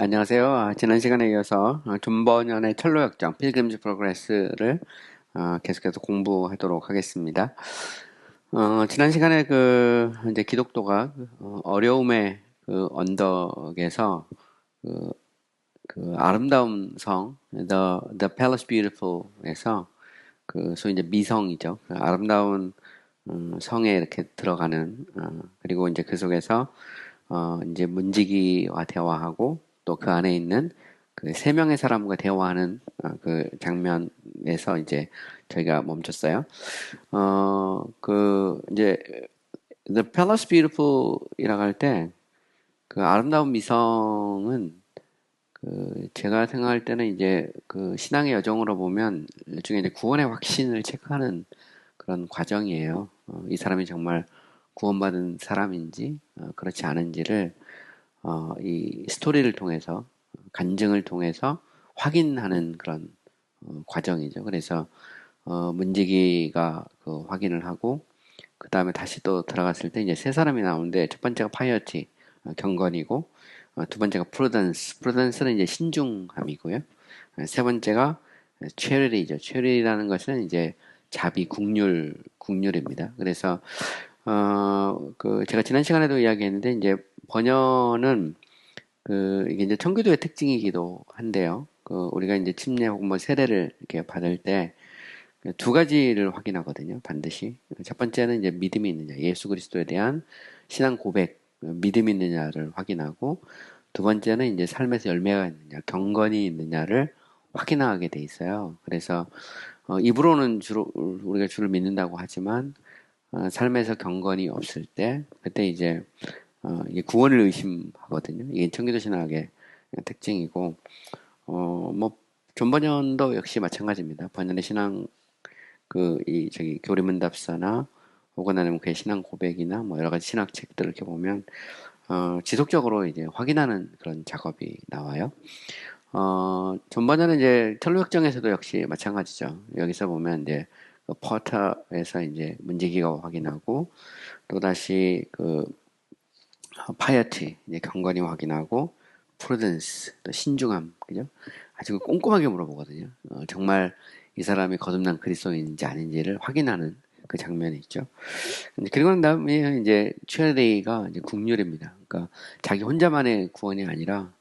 안녕하세요. 지난 시간에 이어서 존 버년의 철로역정, 필그림즈 프로그레스를 계속해서 공부하도록 하겠습니다. 지난 시간에 이제 기독도가 어려움의 언덕에서 그, 아름다운 성, The Palace Beautiful에서 소위 이제 미성이죠. 아름다운 성에 이렇게 들어가는, 그리고 이제 그 속에서 이제 문지기와 대화하고 또 그 안에 있는 그 세 명의 사람과 대화하는 그 장면에서 이제 저희가 멈췄어요. 이제 The Palace Beautiful이라고 할 때 그 아름다운 미성은 제가 생각할 때는 이제 그 신앙의 여정으로 보면 일종의 이제 구원의 확신을 체크하는 그런 과정이에요. 이 사람이 정말 구원받은 사람인지 그렇지 않은지를 이 스토리를 통해서 간증을 통해서 확인하는 그런 과정이죠. 그래서 문지기가 그 확인을 하고 그 다음에 다시 또 들어갔을 때 이제 세 사람이 나오는데 첫 번째가 파이어티 경건이고 두 번째가 프루던스는 이제 신중함이고요. 세 번째가 체리티죠. 체리티라는 것은 이제 자비, 국률입니다. 그래서 제가 지난 시간에도 이야기했는데 이제 번연은 이게 이제 청교도의 특징이기도 한데요. 우리가 이제 침례 혹은 뭐 세례를 이렇게 받을 때 두 가지를 확인하거든요. 반드시. 첫 번째는 이제 믿음이 있느냐, 예수 그리스도에 대한 신앙 고백, 믿음이 있느냐를 확인하고 두 번째는 이제 삶에서 열매가 있느냐, 경건이 있느냐를 확인하게 돼 있어요. 그래서 입으로는 주로 우리가 주를 믿는다고 하지만 삶에서 경건이 없을 때 그때 이제 이게 구원을 의심하거든요. 이게 청교도 신학의 특징이고 존 번연도 역시 마찬가지입니다. 번연의 신앙 교리문답서나 혹은 아니면 그의 신앙 고백이나 뭐 여러 가지 신학 책들을 이렇게 보면 지속적으로 이제 확인하는 그런 작업이 나와요. 존 번연은 이제 철로역정에서도 역시 마찬가지죠. 여기서 보면 이제 퍼터에서 이제 문지기가 확인하고 또다시 파이어티 이제 경건이 확인하고 프루던스 또 신중함 그죠? 아주 꼼꼼하게 물어보거든요. 정말 이 사람이 거듭난 그리스도인인지 아닌지를 확인하는 그 장면이 있죠. 그리고 난 다음에 이제 최대가 이제 국률입니다. 그러니까 자기 혼자만의 구원이 아니라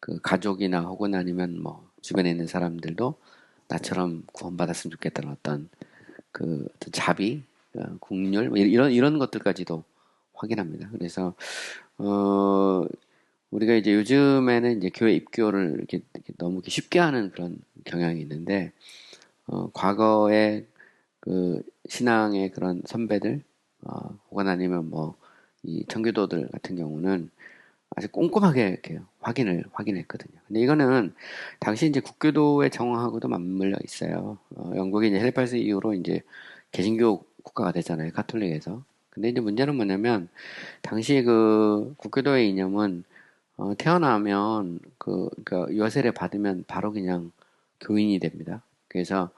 그 가족이나 혹은 아니면 뭐 주변에 있는 사람들도 나처럼 구원받았으면 좋겠다는 어떤 자비, 국률 뭐 이런 것들까지도 확인합니다. 그래서 어, 우리가 이제 요즘에는 이제 교회 입교를 이렇게 너무 이렇게 쉽게 하는 그런 경향이 있는데, 과거에 신앙의 그런 선배들, 혹은 아니면 뭐, 이 청교도들 같은 경우는 아주 꼼꼼하게 이렇게 확인했거든요. 근데 이거는 당시 이제 국교도의 정황하고도 맞물려 있어요. 영국이 이제 헬파스 이후로 이제 개신교 국가가 됐잖아요. 가톨릭에서. 근데 이제 문제는 뭐냐면, 당시 국교도의 이념은 태어나면 유아세례 받으면 바로 그냥 교인이 됩니다. 그래서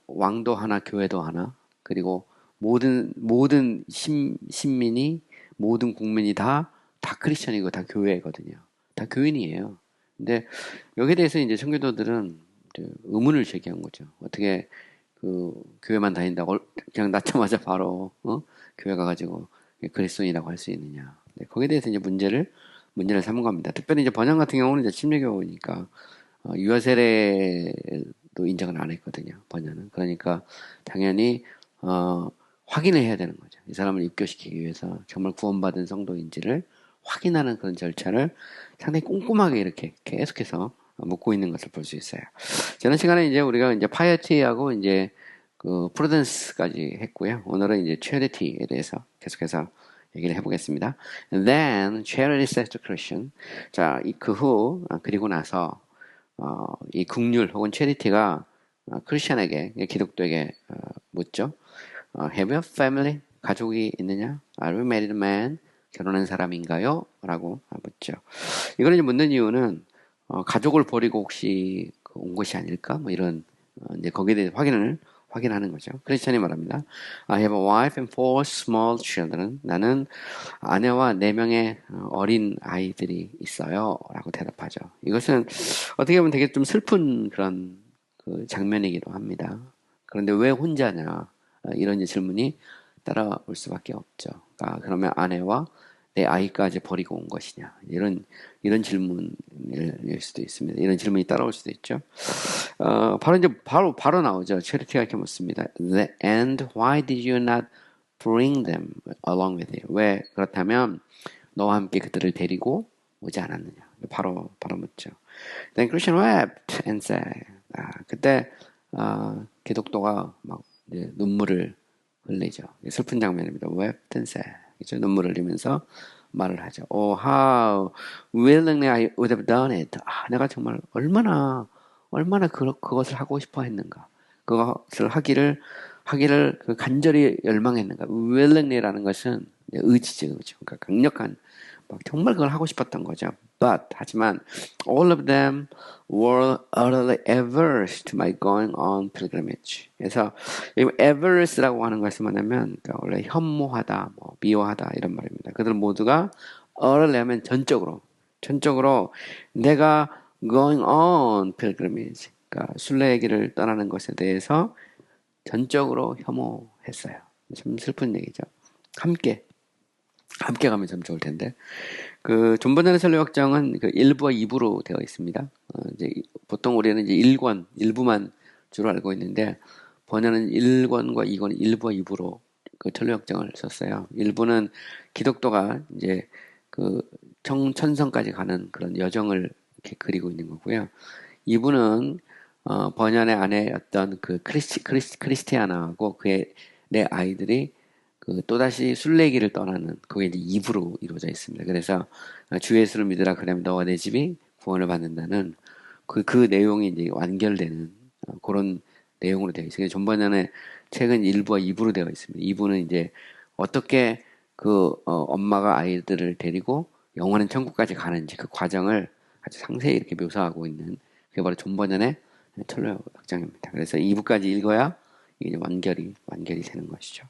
왕도 하나, 교회도 하나, 그리고 모든 신민이, 모든 국민이 다 크리스천이고 다 교회거든요. 다 교인이에요. 근데 여기에 대해서 이제 청교도들은 이제 의문을 제기한 거죠. 어떻게 교회만 다닌다고 그냥 낳자마자 바로 교회 가가지고 그리스도인이라고 할 수 있느냐. 네, 거기에 대해서 이제 문제를 삼은 겁니다. 특별히 이제 번영 같은 경우는 이제 침례교니까 유아세례도 인정을 안 했거든요. 번영은. 그러니까 당연히 확인을 해야 되는 거죠. 이 사람을 입교시키기 위해서 정말 구원받은 성도인지를 확인하는 그런 절차를 상당히 꼼꼼하게 이렇게 계속해서 묻고 있는 것을 볼 수 있어요. 지난 시간에 이제 우리가 이제 파이어티하고 이제 프루던스까지 했고요. 오늘은 이제 체리티에 대해서 계속해서 얘기를 해보겠습니다. Then charity says to Christian. 자, 그리고 나서 이 국률 혹은 체리티가 크리스천에게 기독교에게 묻죠. Have you a family? 가족이 있느냐? Are you married man? 결혼한 사람인가요? 라고 묻죠. 이걸 이제 묻는 이유는 가족을 버리고 혹시 온 것이 아닐까? 뭐 이런 이제 거기에 대해 확인하는 거죠. 크리스천이 말합니다. I have a wife and four small children. 나는 아내와 4명의 어린 아이들이 있어요. 라고 대답하죠. 이것은 어떻게 보면 되게 좀 슬픈 그런 그 장면이기도 합니다. 그런데 왜 혼자냐? 이런 이제 질문이 따라올 수밖에 없죠. 그러면 아내와 내 아이까지 버리고 온 것이냐? 이런 질문일 수도 있습니다. 이런 질문이 따라올 수도 있죠. 바로 나오죠. 체리티가 이렇게 묻습니다. And why did you not bring them along with you? 왜 그렇다면 너와 함께 그들을 데리고 오지 않았느냐? 바로 묻죠. Then Christian wept and said, 그때 기독도가 막 이제 눈물을 흘리죠. 슬픈 장면입니다. wept and said, 그렇죠? 눈물을 흘리면서 말을 하죠. Oh, how willingly I would have done it. 내가 정말 얼마나 그것을 하고 싶어 했는가. 그것을 하기를 그 간절히 열망했는가. willingly라는 것은 의지죠. 그러니까 강력한 정말 그걸 하고 싶었던 거죠. 하지만 all of them were utterly averse to my going on pilgrimage. 그래서 averse라고 하는 것은 뭐냐면 그러니까 원래 혐오하다, 미워하다 이런 말입니다. 그들 모두가 utterly 하면 전적으로 내가 going on pilgrimage, 그러니까 순례길을 떠나는 것에 대해서 전적으로 혐오했어요. 참 슬픈 얘기죠. 함께 가면 참 좋을 텐데. 존 번연의 설교 확정은 1부와 2부로 되어 있습니다. 이제 보통 우리는 이제 1부만 주로 알고 있는데, 번연은 1권과 2권, 1부와 2부로 설교 확정을 썼어요. 1부는 기독도가 이제 천성까지 가는 그런 여정을 이렇게 그리고 있는 거고요. 2부는 번연의 아내였던 크리스티아나하고 그의 네 아이들이 또다시 순례길을 떠나는 그게 이제 2부로 이루어져 있습니다. 그래서 주 예수를 믿으라 그러면 너와 내 집이 구원을 받는다는 그 내용이 이제 완결되는 그런 내용으로 되어 있어요. 존 번연의 책은 1부와 2부로 되어 있습니다. 2부는 이제 어떻게 엄마가 아이들을 데리고 영원한 천국까지 가는지 그 과정을 아주 상세히 이렇게 묘사하고 있는 그게 바로 존 번연의 철로 확장입니다. 그래서 2부까지 읽어야 이게 완결이 되는 것이죠.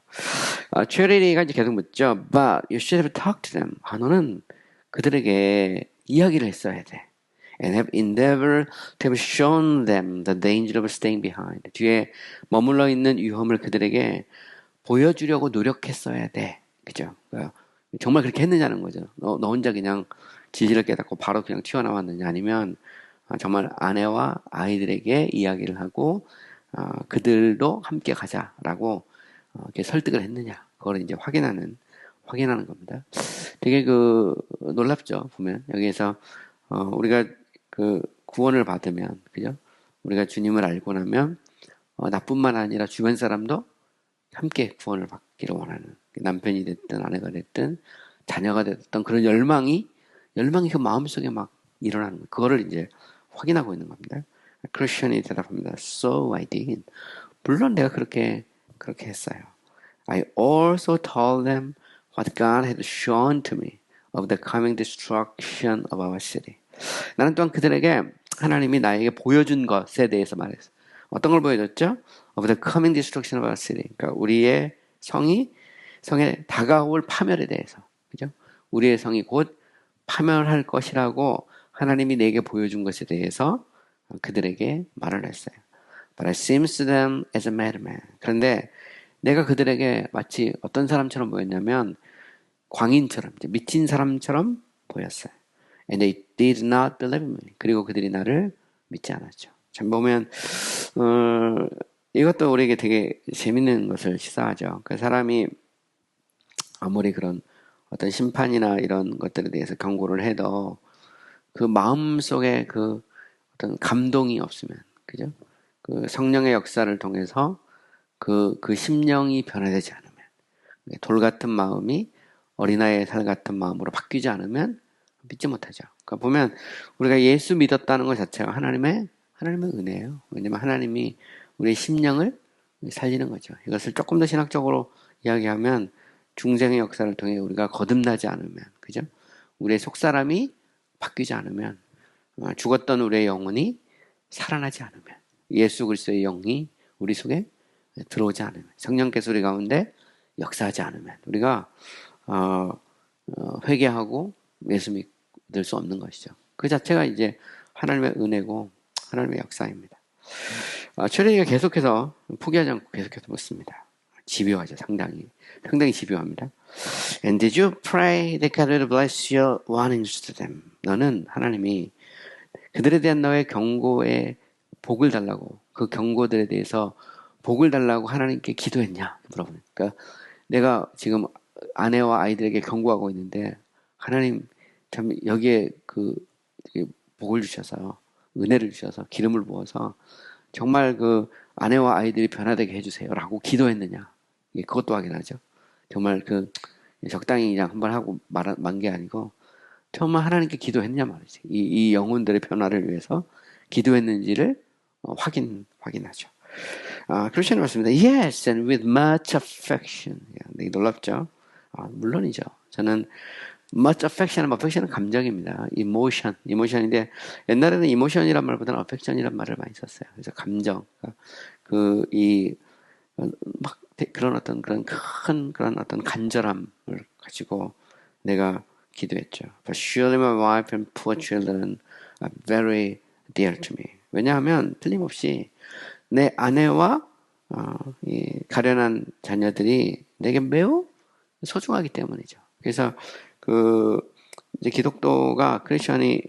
체리티가 이제 계속 묻죠. But you should have talked to them. 너는 그들에게 이야기를 했어야 돼. And have endeavored to have shown them the danger of staying behind. 뒤에 머물러 있는 위험을 그들에게 보여주려고 노력했어야 돼. 그죠? 정말 그렇게 했느냐는 거죠. 너 혼자 그냥 지지를 깨닫고 바로 그냥 튀어나왔느냐, 아니면 정말 아내와 아이들에게 이야기를 하고 그들도 함께 가자라고 이렇게 설득을 했느냐, 그걸 이제 확인하는 겁니다. 되게 놀랍죠. 보면 여기에서 우리가 구원을 받으면, 그죠? 우리가 주님을 알고 나면 나뿐만 아니라 주변 사람도 함께 구원을 받기를 원하는, 남편이 됐든 아내가 됐든 자녀가 됐든 그런 열망이 그 마음속에 막 일어나는 거예요. 그거를 이제 확인하고 있는 겁니다. 크리스천이 대답합니다. So I did. 물론 내가 그렇게 했어요. I also told them what God had shown to me of the coming destruction of our city. 나는 또한 그들에게 하나님이 나에게 보여준 것에 대해서 말했어. 어떤 걸 보여줬죠? Of the coming destruction of our city. 그러니까 우리의 성에 다가올 파멸에 대해서, 그죠? 우리의 성이 곧 파멸할 것이라고 하나님이 내게 보여준 것에 대해서 그들에게 말을 했어요. But it seems to them as a madman. 그런데 내가 그들에게 마치 어떤 사람처럼 보였냐면 광인처럼, 미친 사람처럼 보였어요. And they did not believe me. 그리고 그들이 나를 믿지 않았죠. 참 보면 이것도 우리에게 되게 재밌는 것을 시사하죠. 그 사람이 아무리 그런 어떤 심판이나 이런 것들에 대해서 경고를 해도 그 마음속에 어떤 감동이 없으면, 그죠? 성령의 역사를 통해서 그 심령이 변화되지 않으면, 돌 같은 마음이 어린아이의 살 같은 마음으로 바뀌지 않으면 믿지 못하죠. 그러니까 보면 우리가 예수 믿었다는 것 자체가 하나님의 은혜예요. 왜냐면 하나님이 우리의 심령을 살리는 거죠. 이것을 조금 더 신학적으로 이야기하면 중생의 역사를 통해 우리가 거듭나지 않으면, 그죠? 우리의 속사람이 바뀌지 않으면, 죽었던 우리의 영혼이 살아나지 않으면, 예수 그리스도의 영이 우리 속에 들어오지 않으면, 성령께서 우리 가운데 역사하지 않으면 우리가 회개하고 예수 믿을 수 없는 것이죠. 그 자체가 이제 하나님의 은혜고 하나님의 역사입니다. 최대희가 계속해서 포기하지 않고 계속해서 묻습니다. 집요하죠. 상당히 집요합니다. And did you pray that God would bless your warnings to them? 너는 하나님이 그들에 대한 너의 경고에 복을 달라고, 그 경고들에 대해서 복을 달라고 하나님께 기도했냐? 물어보는. 그러니까 내가 지금 아내와 아이들에게 경고하고 있는데 하나님 참 여기에 복을 주셔서, 은혜를 주셔서, 기름을 부어서 정말 그 아내와 아이들이 변화되게 해주세요라고 기도했느냐? 그것도 확인하죠. 정말 적당히 그냥 한번 하고 만 게 아니고 정말 하나님께 기도했냐 말이지. 이 영혼들의 변화를 위해서 기도했는지를 확인하죠. 크리스천이 맞습니다. Yes, and with much affection. 되게 놀랍죠? 물론이죠. 저는 much affection은 감정입니다. emotion인데 옛날에는 emotion이란 말보다는 affection이란 말을 많이 썼어요. 그래서 감정, 그런 어떤 간절함을 가지고 내가 기도했죠. But surely my wife and poor children are very dear to me. 왜냐하면 틀림없이 내 아내와 이 가련한 자녀들이 내게 매우 소중하기 때문이죠. 그래서 이제 기독교가 크리스천이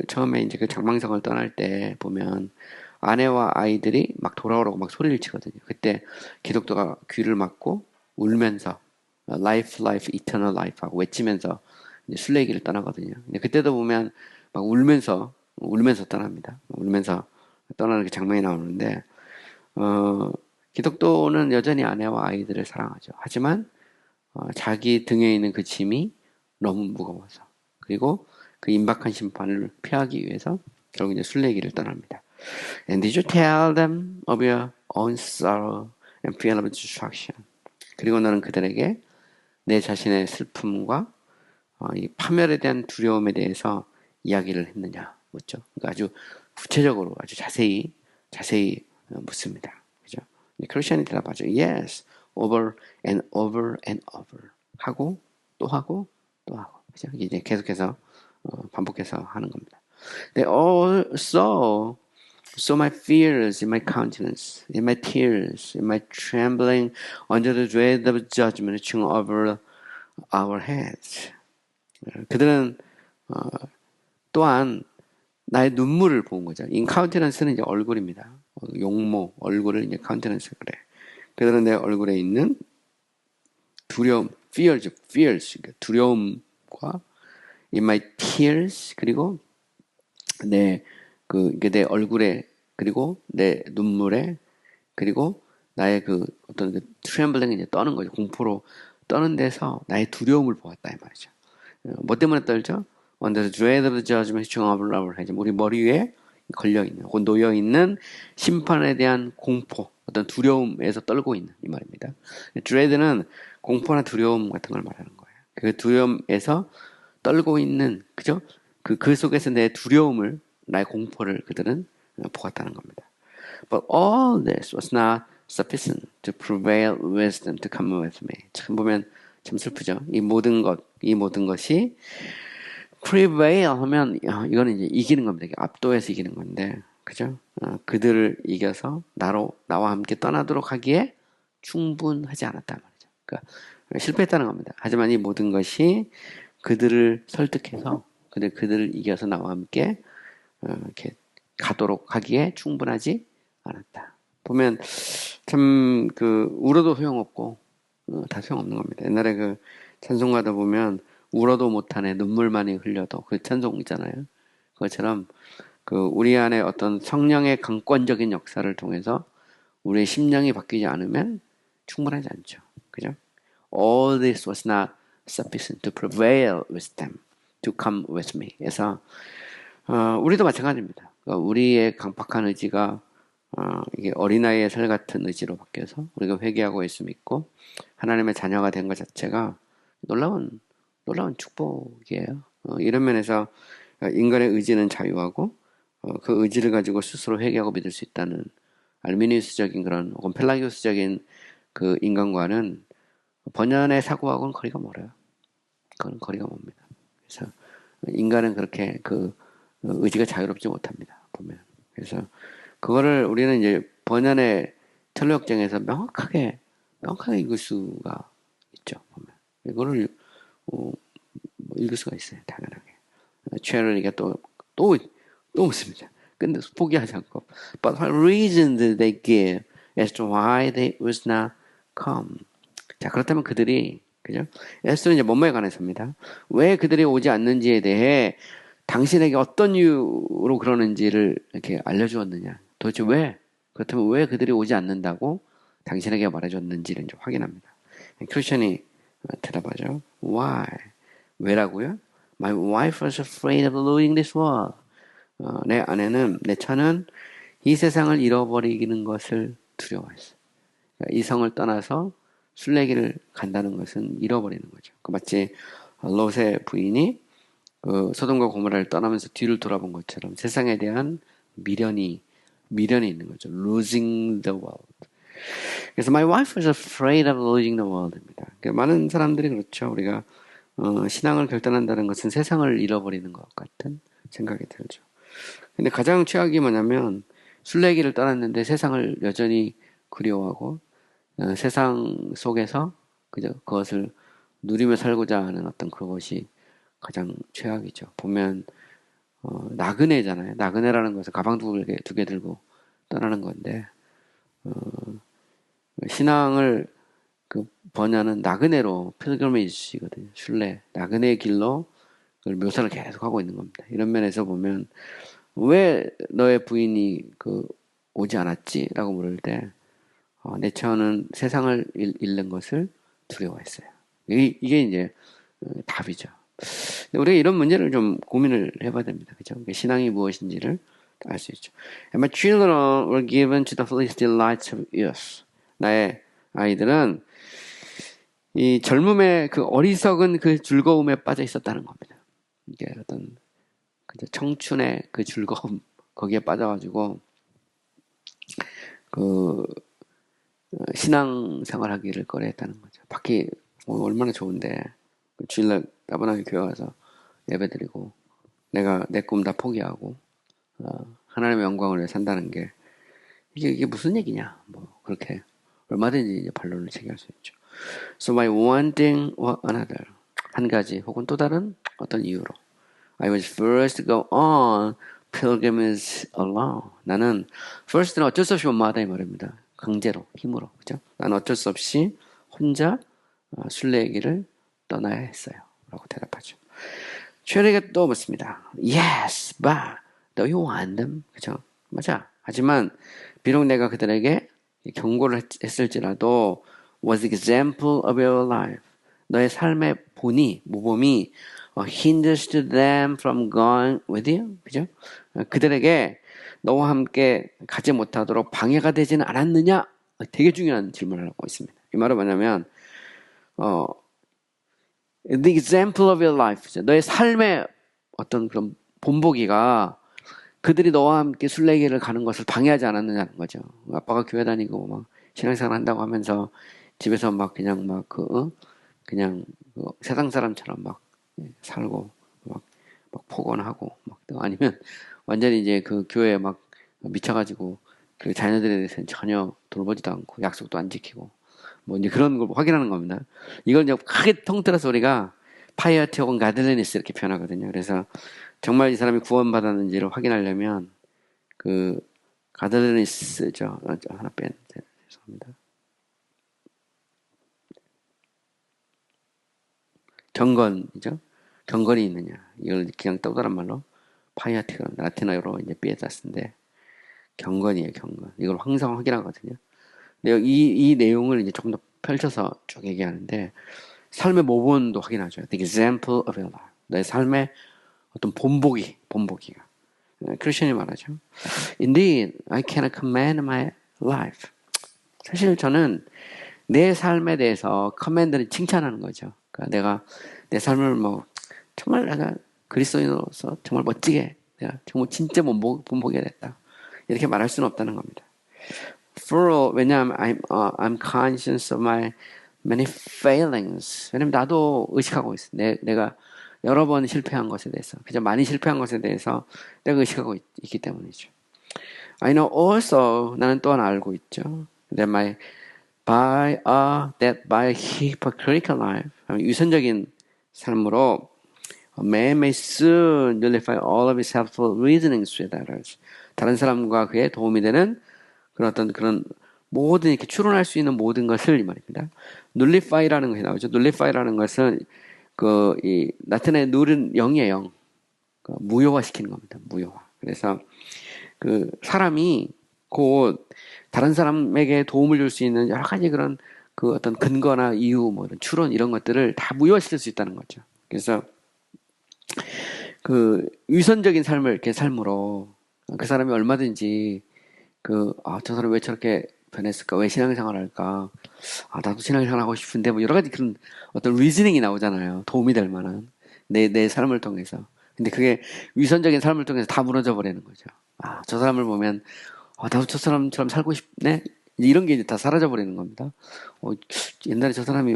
처음에 이제 장망성을 떠날 때 보면 아내와 아이들이 막 돌아오라고 막 소리를 치거든요. 그때 기독교가 귀를 막고 울면서 life, eternal life 하고 외치면서 이제 순례길을 떠나거든요. 근데 그때도 보면 막 울면서 떠납니다. 울면서 떠나는 그 장면이 나오는데 기독교는 여전히 아내와 아이들을 사랑하죠. 하지만 자기 등에 있는 그 짐이 너무 무거워서, 그리고 그 임박한 심판을 피하기 위해서 결국 이제 순례길을 떠납니다. And did you tell them of your own sorrow and fear of destruction? 그리고 너는 그들에게 내 자신의 슬픔과 이 파멸에 대한 두려움에 대해서 이야기를 했느냐 묻죠. 그러니까 아주 구체적으로 아주 자세히 묻습니다. 그죠? 크리스천이 대답하죠. Yes, over and over and over. 하고 또 하고 또 하고. 그죠? 이제 계속해서 반복해서 하는 겁니다. They all saw my fears in my countenance, in my tears, in my trembling under the dread of judgment hung over our heads. 그들은 또한 나의 눈물을 본 거죠. In countenance는 이제 얼굴입니다. 용모, 얼굴을 이제 countenance 그래. 그들은 내 얼굴에 있는 두려움, fears, 그러니까 두려움과 in my tears, 그리고 내 얼굴에, 그리고 내 눈물에, 그리고 나의 어떤 trembling 이제 떠는 거죠. 공포로 떠는 데서 나의 두려움을 보았다 이 말이죠. 뭐 때문에 떨죠? Under the dread of the judgment hung over our heads. 우리 머리 위에 걸려있는, 혹은 놓여있는 심판에 대한 공포, 어떤 두려움에서 떨고 있는 이 말입니다. dread는 공포나 두려움 같은 걸 말하는 거예요. 그 두려움에서 떨고 있는, 그죠? 그 속에서 내 두려움을, 나의 공포를 그들은 보았다는 겁니다. But all this was not sufficient to prevail wisdom to come with me. 참 보면 참 슬프죠. 이 모든 것이 prevail 하면 이거는 이제 이기는 겁니다. 압도해서 이기는 건데, 그죠? 그들을 이겨서 나와 함께 떠나도록 하기에 충분하지 않았단 말이죠. 그러니까 실패했다는 겁니다. 하지만 이 모든 것이 그들을 설득해서 그들을 이겨서 나와 함께 이렇게 가도록 하기에 충분하지 않았다. 보면 참 울어도 소용없고 다 소용없는 겁니다. 옛날에 찬송가다 보면 울어도 못하네 눈물만이 흘려도 그 찬송 있잖아요. 그것처럼 우리 안에 어떤 성령의 강권적인 역사를 통해서 우리의 심령이 바뀌지 않으면 충분하지 않죠. 그죠? All this was not sufficient to prevail with them, to come with me. 그래서 우리도 마찬가지입니다. 그러니까 우리의 강팍한 의지가 이게 어린아이의 살 같은 의지로 바뀌어서 우리가 회개하고 예수 믿고 하나님의 자녀가 된 것 자체가 놀라운 축복이에요. 이런 면에서 인간의 의지는 자유하고 그 의지를 가지고 스스로 회개하고 믿을 수 있다는 알미니우스적인 그런 혹은 펠라기우스적인 그 인간과는 번연의 사고하고는 거리가 멀어요. 그건 거리가 멉니다. 그래서 인간은 그렇게 그 의지가 자유롭지 못합니다. 보면. 그래서 그거를 우리는 이제 번연의 철학정에서 명확하게 읽을 수가 있죠. 보면. 이거를 뭐 읽을 수가 있어요. 당연하게. 최러리가 또 묻습니다. 근데 포기하지 않고. But what reason did they give as to why they was not come? 자, 그렇다면 그들이, 그죠? 에스더는 이제 뭐뭐에 관해서입니다. 왜 그들이 오지 않는지에 대해 당신에게 어떤 이유로 그러는지를 이렇게 알려주었느냐. 도대체 왜? 그렇다면 왜 그들이 오지 않는다고 당신에게 말해줬는지를 이제 확인합니다. 크리스천이 대답하죠. Why? 왜라고요? My wife was afraid of losing this world. 내 처는 이 세상을 잃어버리는 것을 두려워했어. 그러니까 이 성을 떠나서 순례길을 간다는 것은 잃어버리는 거죠. 마치 롯의 부인이 그 소돔과 고모라를 떠나면서 뒤를 돌아본 것처럼 세상에 대한 미련이 있는 거죠. Losing the world. 그래서 my wife was afraid of losing the world입니다. 그러니까 많은 사람들이 그렇죠. 우리가 신앙을 결단한다는 것은 세상을 잃어버리는 것 같은 생각이 들죠. 근데 가장 최악이 뭐냐면 순례길을 떠났는데 세상을 여전히 그리워하고 세상 속에서 그저 그것을 누리며 살고자 하는 어떤 그것이 가장 최악이죠. 보면 나그네잖아요. 나그네라는 것은 가방 두 개 들고 떠나는 건데 신앙을 그 번역은 나그네로 필그리메이지거든요. 순례 나그네의 길로 그걸 묘사를 계속 하고 있는 겁니다. 이런 면에서 보면 왜 너의 부인이 그 오지 않았지?라고 물을 때 내 처는 세상을 잃는 것을 두려워했어요. 이게 이제 답이죠. 우리가 이런 문제를 좀 고민을 해봐야 됩니다. 그죠? 신앙이 무엇인지를 알 수 있죠. And my children were given to the foolish delights of youth. 나의 아이들은 이 젊음의 그 어리석은 그 즐거움에 빠져 있었다는 겁니다. 이게 어떤 청춘의 그 즐거움 거기에 빠져가지고 그 신앙생활 하기를 꺼려했다는 거죠. 밖이 얼마나 좋은데 주일날 따분하게 교회 와서 예배드리고 내가 내 꿈 다 포기하고 하나님의 영광을 위해 산다는 게 이게 무슨 얘기냐 뭐 그렇게 얼마든지 이제 반론을 제기할 수 있죠. So by one thing or another 한 가지 혹은 또 다른 어떤 이유로 I was forced to go on pilgrimage alone. 나는 first는 어쩔 수 없이 엄마하다 이 말입니다. 강제로 힘으로 그죠? 나는 어쩔 수 없이 혼자 순례의 길을 떠나야 했어요. 라고 대답하죠. 최리가 또 묻습니다. Yes, but do you want them? 그죠? 맞아. 하지만 비록 내가 그들에게 경고를 했을지라도 was example of your life. 너의 삶의 모범이 hinders to them from going with you. 그죠? 그들에게 너와 함께 가지 못하도록 방해가 되지는 않았느냐? 되게 중요한 질문을 하고 있습니다. 이 말은 뭐냐면 the example of your life. 너의 삶의 어떤 그런 본보기가 그들이 너와 함께 순례길을 가는 것을 방해하지 않았느냐는 거죠. 아빠가 교회 다니고 막 신앙생활 한다고 하면서 집에서 막 그냥 그냥 세상 사람처럼 막 살고 막 폭언하고 막 아니면 완전히 이제 그 교회에 막 미쳐가지고 그 자녀들에 대해서는 전혀 돌보지도 않고 약속도 안 지키고 뭐 이제 그런 걸 확인하는 겁니다. 이걸 이제 크게 통틀어서 우리가 파이어티 혹은 가들레니스 이렇게 표현하거든요. 그래서 정말 이 사람이 구원받았는지를 확인하려면 그 가들레니스죠. 하나 뺀 죄송합니다. 경건이죠. 경건이 있느냐. 이걸 그냥 떠다란 말로 파이어티가 라틴어로 이제 피에타스인데 경건이에요. 경건. 이걸 항상 확인하거든요. 근데 이 내용을 이제 조금 더 펼쳐서 쭉 얘기하는데 삶의 모본도 확인하죠. The example of your life. 내 삶의 어떤 본보기가. 크리스천이 말하죠. Indeed, I cannot command my life. 사실 저는 내 삶에 대해서 커맨드는 칭찬하는 거죠. 그러니까 내가 내 삶을 정말 내가 그리스도인으로서 정말 멋지게 내가 정말 진짜 본보기가 됐다. 이렇게 말할 수는 없다는 겁니다. Fool, 왜냐하면 I'm conscious of my many failings. 왜냐면 나도 의식하고 있어. 내가 여러 번 실패한 것에 대해서, 그죠? 많이 실패한 것에 대해서 내가 의식하고 있기 때문이죠. I know also, 나는 또한 알고 있죠. That by a hypocritical life, 유선적인 삶으로 man may soon nullify all of his helpful reasonings with others. 다른 사람과 그에 도움이 되는 그런 모든 이렇게 추론할 수 있는 모든 것을 이 말입니다. nullify라는 것이 나오죠. nullify라는 것은 이 라틴의 null은 0이에요, 0. 무효화시키는 겁니다. 무효화. 그래서 사람이 곧 다른 사람에게 도움을 줄 수 있는 여러 가지 그런 어떤 근거나 이유, 뭐 이런 추론 이런 것들을 다 무효화시킬 수 있다는 거죠. 그래서 위선적인 삶을 이렇게 삶으로 그 사람이 얼마든지 저 사람 왜 저렇게 변했을까? 왜 신앙생활 할까? 나도 신앙생활 하고 싶은데 뭐 여러 가지 그런 어떤 리즈닝이 나오잖아요. 도움이 될 만한 내 삶을 통해서. 근데 그게 위선적인 삶을 통해서 다 무너져 버리는 거죠. 저 사람을 보면 나도 저 사람처럼 살고 싶네? 이런 게 이제 다 사라져 버리는 겁니다. 옛날에 저 사람이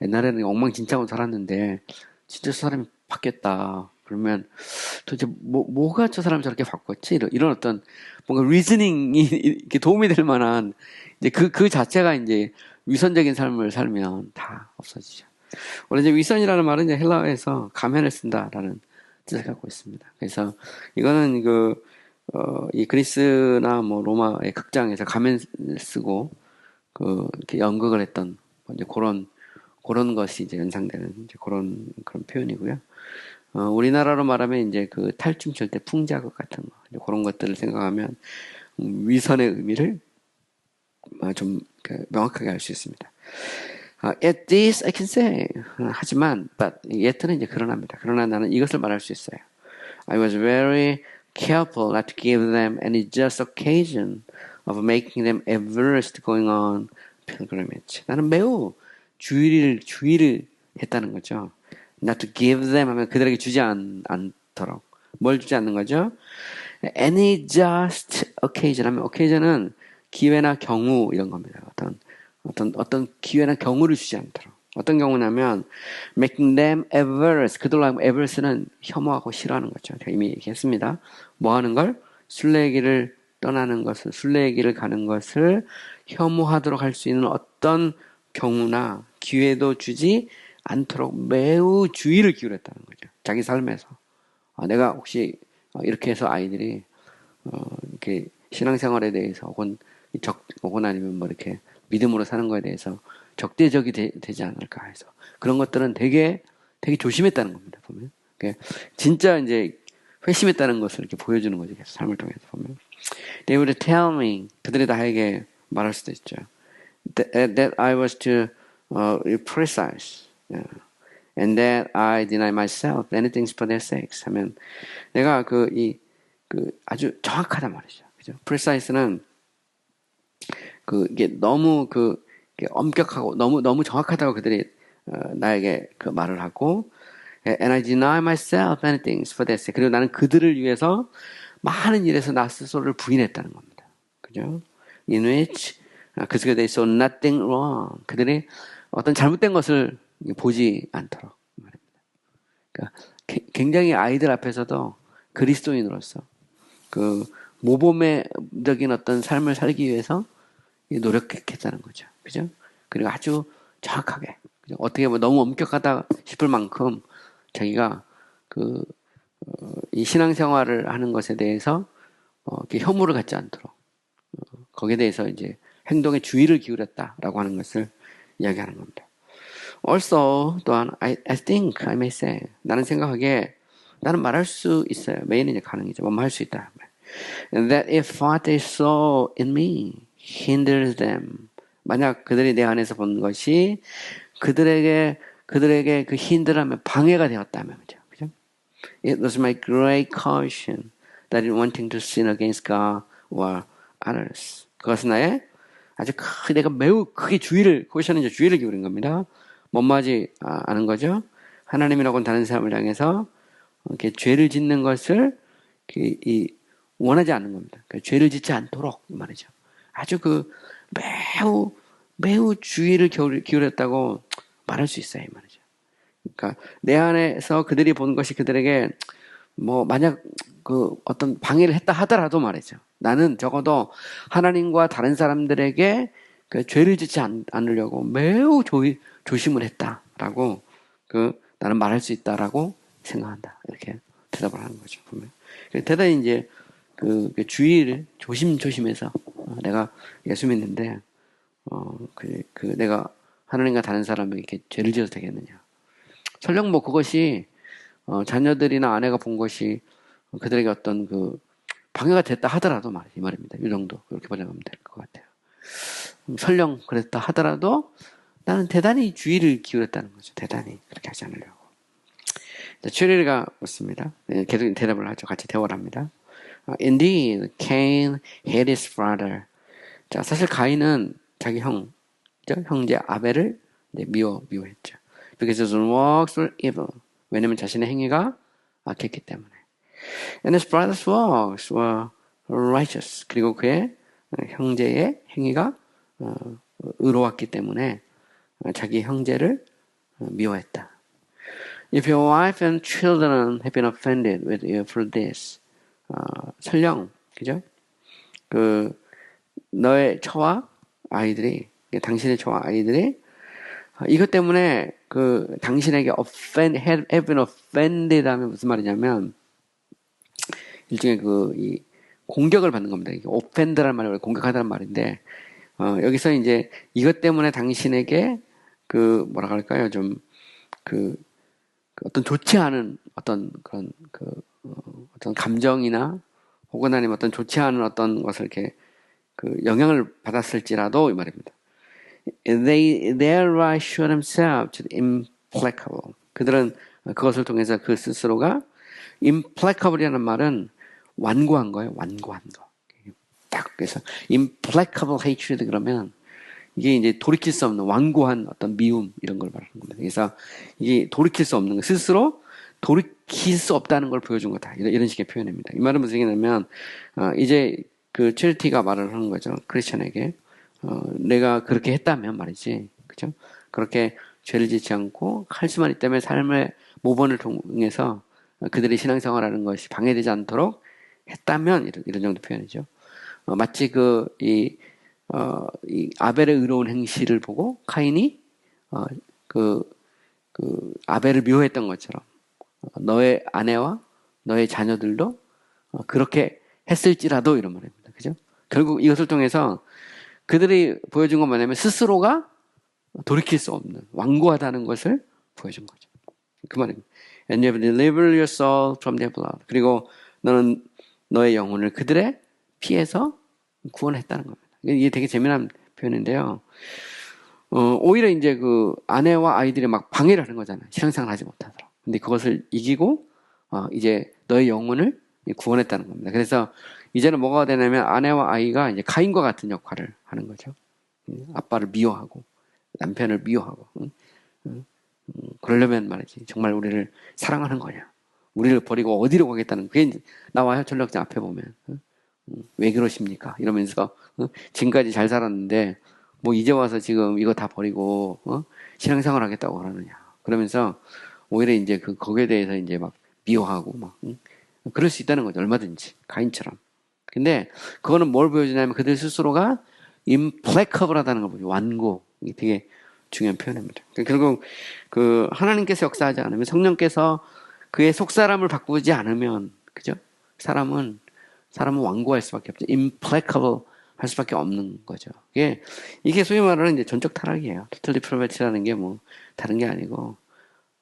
옛날에는 엉망진창으로 살았는데 진짜 저 사람이 바뀌었다. 그러면 도대체 뭐가 저 사람 저렇게 바꿨지? 이런 어떤 뭔가 리즈닝이 이렇게 도움이 될 만한 이제 그 자체가 이제 위선적인 삶을 살면 다 없어지죠. 원래 이제 위선이라는 말은 이제 헬라어에서 가면을 쓴다라는 뜻을 갖고 있습니다. 그래서 이거는 이 그리스나 뭐 로마의 극장에서 가면 쓰고 이렇게 연극을 했던 이제 그런 것이 이제 연상되는 이제 그런 표현이고요. 우리나라로 말하면 이제 탈춤 출 때 풍자극 같은 거, 이제 그런 것들을 생각하면 위선의 의미를 좀 명확하게 알 수 있습니다. At this I can say. 하지만, but yet는 이제 그러나 나는 이것을 말할 수 있어요. I was very careful not to give them any just occasion of making them averse to going on pilgrimage. 나는 매우 주의를 했다는 거죠. Not to give them 하면 그들에게 주지 않도록. 뭘 주지 않는 거죠? Any just occasion 하면 occasion은 기회나 경우 이런 겁니다. 어떤 기회나 경우를 주지 않도록. 어떤 경우냐면 making them averse. 그들로 하면 averse는 혐오하고 싫어하는 거죠. 제가 이미 얘기했습니다. 뭐 하는 걸? 순례의 길을 떠나는 것을, 순례의 길을 가는 것을 혐오하도록 할 수 있는 어떤 경우나 기회도 주지 않도록 매우 주의를 기울였다는 거죠. 자기 삶에서. 내가 혹시 이렇게 해서 아이들이 이렇게 신앙생활에 대해서 혹은 아니면 뭐 이렇게 믿음으로 사는 거에 대해서 적대적이 되지 않을까 해서 그런 것들은 되게 조심했다는 겁니다. 보면 진짜 이제 회심했다는 것을 이렇게 보여주는 거죠. 삶을 통해서 보면 They would tell me, 그들이 나에게 말할 수도 있죠. That I was too precise, yeah. And that I deny myself anything for their sakes. 하면 내가 아주 정확하단 말이죠. 그죠? Precise는 이게 너무 이게 엄격하고 너무 정확하다고 그들이 나에게 말을 하고, and I deny myself anything for their sake. 그리고 나는 그들을 위해서 많은 일에서 나 스스로를 부인했다는 겁니다. 그죠? In which 그들이 they saw nothing wrong. 그들이 어떤 잘못된 것을 보지 않도록 말입니다. 그러니까 굉장히 아이들 앞에서도 그리스도인으로서 모범적인 어떤 삶을 살기 위해서 노력했다는 거죠. 그죠? 그리고 아주 정확하게. 그죠? 어떻게 보면 너무 엄격하다 싶을 만큼 자기가 이 신앙생활을 하는 것에 대해서 이렇게 혐오를 갖지 않도록 거기에 대해서 이제 행동에 주의를 기울였다라고 하는 것을 이야기하는 겁니다. Also 또한 I think I may say 나는 생각하기에 나는 말할 수 있어요. may는 이제 가능이죠. 뭐뭐 할 수 있다. That if what they saw in me hinders them 만약 그들이 내 안에서 본 것이 그들에게 그 힌들하면 방해가 되었다면 그죠? It was my great caution that in wanting to sin against God or others. 그것은 나의 아주 내가 매우 크게 주의를 기울인 겁니다. 뭐뭐하지 않은 거죠. 하나님이라고는 다른 사람을 향해서 이렇게 죄를 짓는 것을 원하지 않는 겁니다. 그러니까 죄를 짓지 않도록 이 말이죠. 아주 그 매우 매우 주의를 기울였다고 말할 수 있어요, 이 말이죠. 그러니까 내 안에서 그들이 본 것이 그들에게 뭐 만약 그 어떤 방해를 했다 하더라도 말이죠. 나는 적어도 하나님과 다른 사람들에게 그 죄를 짓지 않으려고 매우 조심을 했다라고 나는 말할 수 있다라고 생각한다. 이렇게 대답을 하는 거죠. 보면 대단히 이제 그 주의를 조심해서 내가 예수 믿는데 내가 하나님과 다른 사람에게 이렇게 죄를 지어도 되겠느냐. 설령 뭐 그것이 자녀들이나 아내가 본 것이 그들에게 어떤 방해가 됐다 하더라도 이 말입니다. 이 정도 그렇게 번역하면 될 것 같아요. 설령 그랬다 하더라도 나는 대단히 주의를 기울였다는 거죠. 대단히 그렇게 하지 않으려고. 추리가 묻습니다. 계속 대답을 하죠. 같이 대화를 합니다. Indeed, Cain hated his brother. 자, 사실 가인은 자기 형제 아벨을 미워했죠. Because his works were evil. 왜냐면 자신의 행위가 악했기 때문에. And his brother's works were righteous. 그리고 그의 형제의 행위가 의로웠기 때문에 자기 형제를 미워했다. If your wife and children have been offended with you for this, 설령, 그죠? 너의 처와 아이들이, 당신의 처와 아이들이 이것 때문에 당신에게 have been offended 하면 무슨 말이냐면 일종의 이 공격을 받는 겁니다. 이게 offend라는 말이 공격하다는 말인데 여기서 이제 이것 때문에 당신에게 뭐라 할까요? 좀 어떤 좋지 않은 어떤 그런 어떤 감정이나 혹은 아니면 어떤 좋지 않은 어떤 것을 이렇게 영향을 받았을지라도 이 말입니다. They thereby show themselves to the implacable. 그들은 그것을 통해서 그 스스로가 implacable이라는 말은 완고한 거예요. 완고한 거. 딱 그래서 implacable hatred 그러면 이게 이제 돌이킬 수 없는 완고한 어떤 미움 이런 걸 말하는 겁니다. 그래서 이게 돌이킬 수 없는 거 스스로 돌이킬 수 없다는 걸 보여준 거다. 이런 식의 표현입니다. 이 말은 무슨 얘기냐면 이제 체리티가 말을 하는 거죠. 크리스천에게 내가 그렇게 했다면 말이지, 그죠? 그렇게 죄를 짓지 않고 할 수만 있다면 삶의 모범을 통해서 그들의 신앙생활하는 것이 방해되지 않도록 했다면 이런 정도 표현이죠. 마치 이 아벨의 의로운 행실을 보고 카인이 아벨을 미워했던 것처럼 너의 아내와 너의 자녀들도 그렇게 했을지라도 이런 말입니다. 그죠? 결국 이것을 통해서 그들이 보여준 건 뭐냐면 스스로가 돌이킬 수 없는 완고하다는 것을 보여준 거죠. 그 말입니다. And you have delivered your soul from their blood. 그리고 너는 너의 영혼을 그들의 피에서 구원했다는 겁니다. 이게 되게 재미난 표현인데요. 오히려 이제 아내와 아이들이 막 방해를 하는 거잖아요. 신앙생활 하지 못하도록. 근데 그것을 이기고, 이제 너의 영혼을 구원했다는 겁니다. 그래서 이제는 뭐가 되냐면 아내와 아이가 이제 가인과 같은 역할을 하는 거죠. 아빠를 미워하고, 남편을 미워하고, 그러려면 말이지. 정말 우리를 사랑하는 거냐. 우리를 버리고 어디로 가겠다는, 그게 나와요. 전력장 앞에 보면. 왜 그러십니까? 이러면서 지금까지 잘 살았는데 뭐 이제 와서 지금 이거 다 버리고 신앙생활 하겠다고 그러느냐? 그러면서 오히려 이제 거기에 대해서 이제 막 미워하고 막 그럴 수 있다는 거죠. 얼마든지 가인처럼. 근데 그거는 뭘 보여주냐면 그들 스스로가 implacable하다는 걸 보여요. 완고. 이게 되게 중요한 표현입니다. 결국 하나님께서 역사하지 않으면 성령께서 그의 속사람을 바꾸지 않으면 그죠? 사람은 완고할 수밖에 없죠. implacable 할 수밖에 없는 거죠. 이게 소위 말하는 이제 전적 타락이에요. total reprobate라는 게 뭐 다른 게 아니고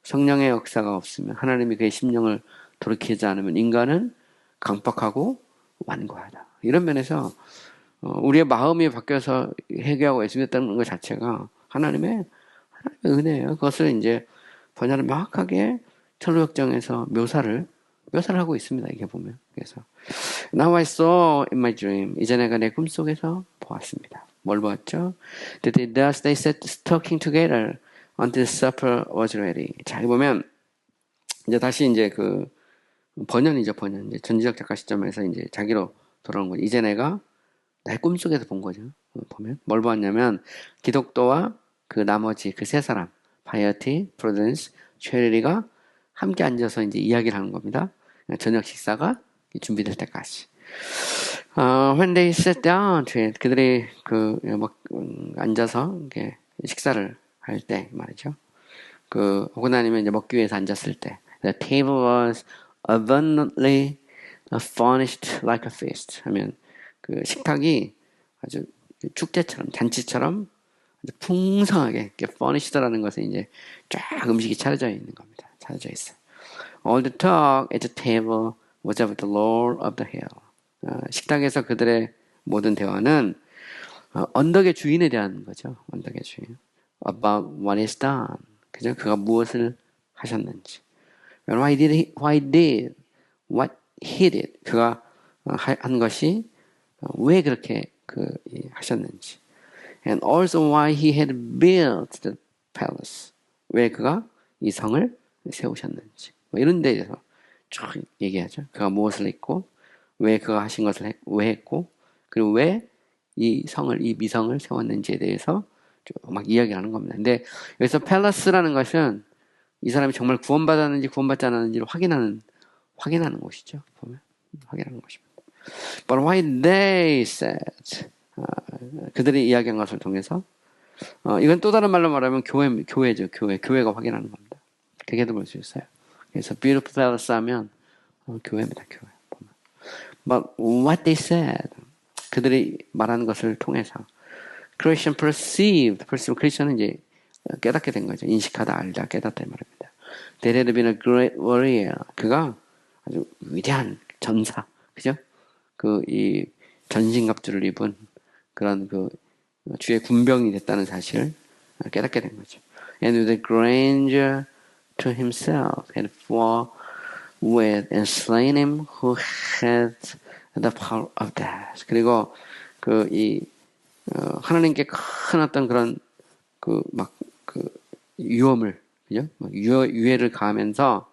성령의 역사가 없으면 하나님이 그의 심령을 돌이키지 않으면 인간은 강박하고 완고하다. 이런 면에서 우리의 마음이 바뀌어서 회개하고 예수 믿었다는 것 자체가 하나님의 은혜예요. 그것을 이제 번역을 명확하게 철로역정에서 묘사를 하고 있습니다. 이게 보면. 그래서 Now I saw in my dream. 이제 내가 내 꿈속에서 보았습니다. 뭘 보았죠? Thus they sat talking together until supper was ready. 자, 이 보면 이제 다시 이제 번연이죠, 번연. 이제 전지적 작가 시점에서 이제 자기로 돌아오는 거죠. 이제 내가 내 꿈속에서 본 거죠. 보면 뭘 보았냐면 기독도와 그 나머지 그 세 사람 파이어티, 프루덴스, 쉐리가 함께 앉아서 이제 이야기를 하는 겁니다. 저녁 식사가 준비될 때까지. When they sat down to it, 그들이 앉아서 이렇게 식사를 할 때 말이죠. 혹은 아니면 이제 먹기 위해서 앉았을 때, the table was abundantly furnished like a feast. 하면 식탁이 아주 축제처럼 잔치처럼 아주 풍성하게 이렇게 furnished라는 것은 이제 쫙 음식이 차려져 있는 겁니다. 차려져 있어요. All the talk at the table was of the Lord of the hill. 식탁에서 그들의 모든 대화는 언덕의 주인에 대한 거죠. 언덕의 주인. About what is done. 그죠? 그가 무엇을 하셨는지. Why did, what he did. 그가 한 것이 왜 그렇게 하셨는지. And also why he had built the palace. 왜 그가 이 성을 세우셨는지. 이런 데에 대해서 쭉 얘기하죠. 그가 무엇을 했고, 왜 그가 하신 것을 왜 했고, 그리고 왜 이 미성을 세웠는지에 대해서 막 이야기하는 겁니다. 근데 여기서 팰러스라는 것은 이 사람이 정말 구원받았는지 구원받지 않았는지를 확인하는 곳이죠. 보면 확인하는 것입니다. But why they said 그들이 이야기한 것을 통해서 이건 또 다른 말로 말하면 교회죠. 교회가 확인하는 겁니다. 그게도 볼 수 있어요. 그래서 beautiful palace 하면 교회입니다. 교회. 보면. But what they said 그들이 말하는 것을 통해서 Christian perceived 크리스천은 이제 깨닫게 된 거죠. 인식하다, 알다, 깨닫다 이 말입니다. There had been a great warrior. 그가 아주 위대한 전사, 그죠? 이 전신갑주를 입은 그런 주의 군병이 됐다는 사실을 깨닫게 된 거죠. And with a grandeur to himself had fought with and slain him who had the power of death. 그리고 하나님께 큰 어떤 그런 위험을, 그죠? 유해를 가하면서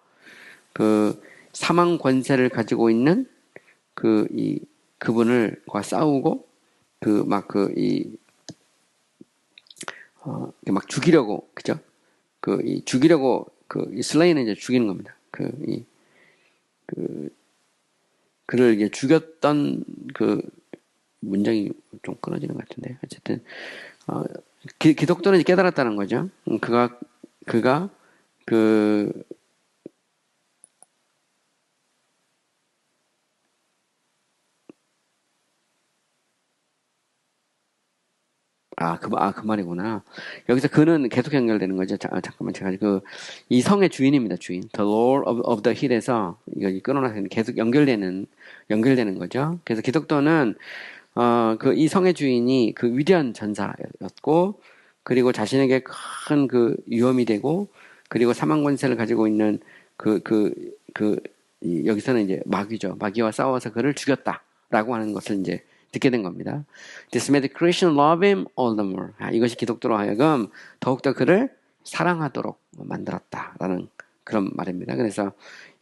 사망 권세를 가지고 있는 그분을과 싸우고 막 죽이려고, 그죠? 죽이려고 슬레이는 이제 죽이는 겁니다. 그를 이제 죽였던 문장이 좀 끊어지는 것 같은데 어쨌든 기독교는 이제 깨달았다는 거죠. 그가 그 말이구나. 여기서 그는 계속 연결되는 거죠. 잠깐만, 제가 이 성의 주인입니다. 주인. The Lord of the Hill에서 이거 끊어놔서 계속 연결되는 거죠. 그래서 기독교는 이 성의 주인이 위대한 전사였고, 그리고 자신에게 큰 위험이 되고, 그리고 사망 권세를 가지고 있는 여기서는 이제 마귀죠. 마귀와 싸워서 그를 죽였다라고 하는 것을 이제 듣게 된 겁니다. This made the Christian love him all the more. 이것이 기독교로 하여금 더욱더 그를 사랑하도록 만들었다라는 그런 말입니다. 그래서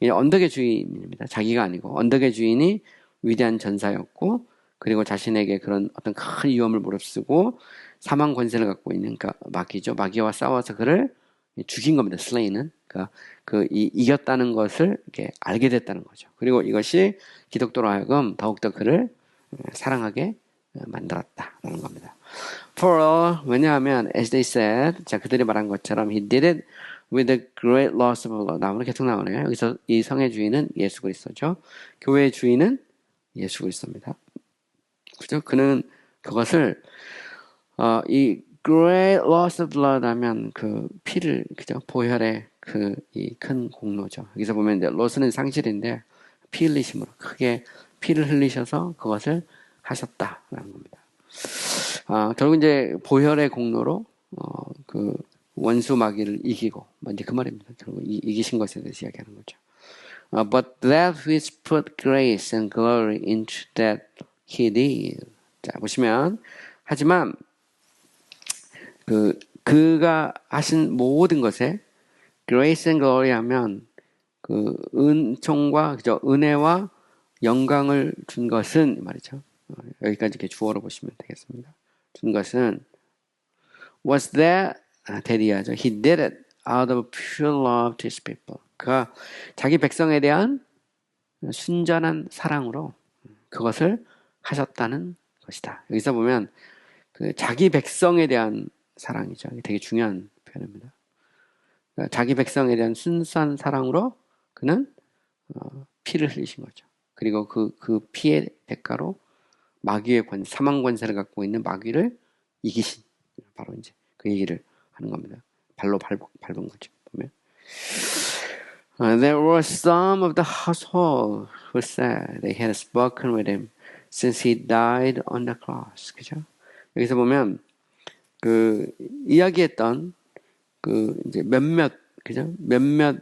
이 언덕의 주인입니다. 자기가 아니고 언덕의 주인이 위대한 전사였고, 그리고 자신에게 그런 어떤 큰 위험을 무릅쓰고 사망 권세를 갖고 있는 마귀죠. 마귀와 싸워서 그를 죽인 겁니다. 슬레이는. 이겼다는 것을 이렇게 알게 됐다는 거죠. 그리고 이것이 기독교로 하여금 더욱더 그를 사랑하게 만들었다라는 겁니다. For all, 왜냐하면 as they said, 그들이 말한 것처럼 he did it with a great loss of blood. 계속 나오네요. 여기서 이 성의 주인은 예수 그리스도죠. 교회의 주인은 예수 그리스도입니다. 그죠? 그는 그것을 이 great loss of blood 하면 피를, 그죠? 보혈의 이 큰 공로죠. 여기서 보면 이제 loss는 상실인데 피 흘리심으로 크게 피를 흘리셔서 그것을 하셨다라는 겁니다. 결국 이제 보혈의 공로로 원수 마귀를 이기고 이제 그 말입니다. 결국 이기신 것에 대해서 이야기하는 거죠. But that which put grace and glory into that he did. 자, 보시면 하지만 그가 하신 모든 것에 grace and glory 하면 은총과 그죠? 은혜와 영광을 준 것은 말이죠. 여기까지 이렇게 주어로 보시면 되겠습니다. 준 것은 was that 대리하죠. He did it out of pure love to his people. 그가 자기 백성에 대한 순전한 사랑으로 그것을 하셨다는 것이다. 여기서 보면 그 자기 백성에 대한 사랑이죠. 이게 되게 중요한 표현입니다. 그러니까 자기 백성에 대한 순수한 사랑으로 그는 피를 흘리신 거죠. 그리고 그 피의 대가로 마귀의 사망 권세를 갖고 있는 마귀를 이기신, 바로 이제 그 얘기를 하는 겁니다. 발로 밟은 거죠. 보면 There were some of the household who said they had spoken with him since he died on the cross. 그죠? 여기서 보면 그 이야기했던 그 이제 몇몇 그죠? 몇몇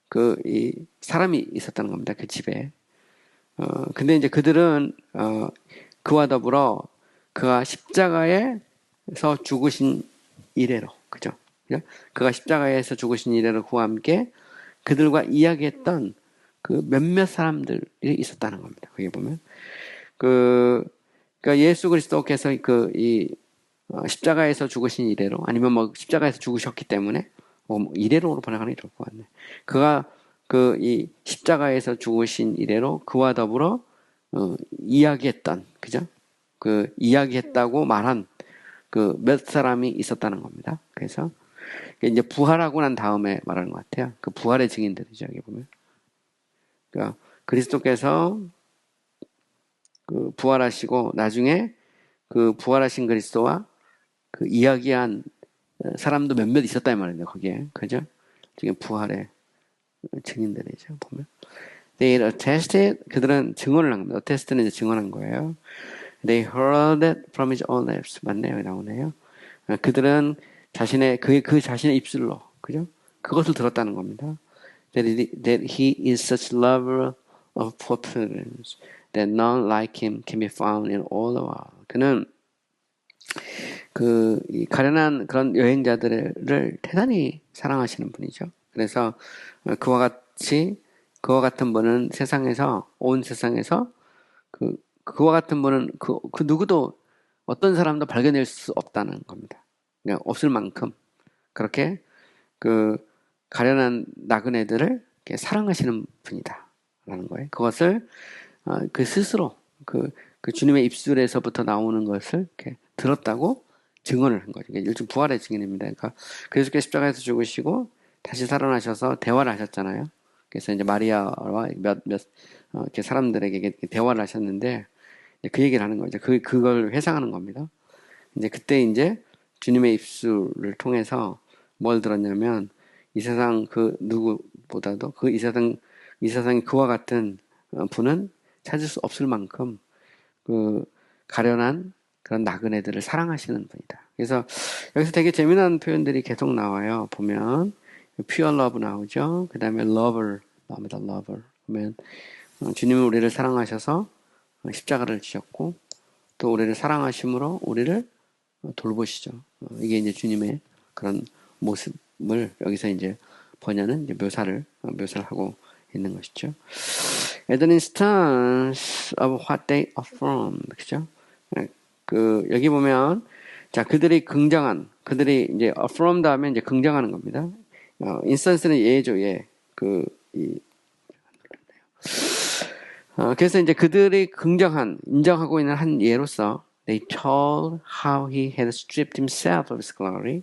그 이 사람이 있었다는 겁니다. 그 집에. 근데 이제 그들은 그와 더불어 그가 십자가에서 죽으신 이래로, 그죠? 그가 십자가에서 죽으신 이래로 그와 함께 그들과 이야기했던 그 몇몇 사람들이 있었다는 겁니다. 거기 보면 그러니까 예수 그리스도께서 십자가에서 죽으신 이래로, 아니면 뭐 십자가에서 죽으셨기 때문에 뭐 이래로로 번역하는 게 좋을 것 같네. 그가 이 십자가에서 죽으신 이래로 그와 더불어 이야기했던, 그죠? 그 이야기했다고 말한 그 몇 사람이 있었다는 겁니다. 그래서 이제 부활하고 난 다음에 말하는 것 같아요. 그 부활의 증인들이죠. 여기 보면. 그러니까 그리스도께서 그 부활하시고 나중에 그 부활하신 그리스도와 그 이야기한 사람도 몇몇 있었다 이 말이에요. 거기에. 그죠? 지금 부활의 증인들이죠. 보면. They attested, 그들은 증언을 한 겁니다. attest는 이제 증언한 거예요. They heard it from his own lips. 맞네요. 나오네요. 그들은 그 자신의 입술로, 그죠? 그것을 들었다는 겁니다. That he is such lover of poor pilgrims that none like him can be found in all the world. 그는 이 가련한 그런 여행자들을 대단히 사랑하시는 분이죠. 그래서 그와 같은 분은 온 세상에서 그와 같은 분은 그 누구도 어떤 사람도 발견할 수 없다는 겁니다. 그냥 없을 만큼 그렇게 가련한 나그네들을 사랑하시는 분이다라는 거예요. 그것을 그 스스로 그 주님의 입술에서부터 나오는 것을 이렇게 들었다고 증언을 한 거죠. 일종 부활의 증인입니다. 그러니까 그리스도께서 십자가에서 죽으시고 다시 살아나셔서 대화를 하셨잖아요. 그래서 이제 마리아와 이렇게 사람들에게 대화를 하셨는데 그 얘기를 하는 거죠. 그걸 회상하는 겁니다. 이제 그때 이제 주님의 입술을 통해서 뭘 들었냐면 이 세상 그 누구보다도 이 세상에 그와 같은 분은 찾을 수 없을 만큼 가련한 그런 나그네들을 사랑하시는 분이다. 그래서 여기서 되게 재미난 표현들이 계속 나와요. 보면 pure love 나오죠. 그 다음에 lover 나옵니다. lover. 보면 주님은 우리를 사랑하셔서 십자가를 지셨고 또 우리를 사랑하심으로 우리를 돌보시죠. 이게 이제 주님의 그런 모습을 여기서 이제 번역은 이제 묘사를 하고 있는 것이죠. As an instance of what they affirmed, 그죠? 여기 보면 자 그들이 이제 affirm 다음에 이제 긍정하는 겁니다. instance는 예죠, 예. 그래서 이제 그들이 인정하고 있는 한 예로서 they told how he had stripped himself of his glory.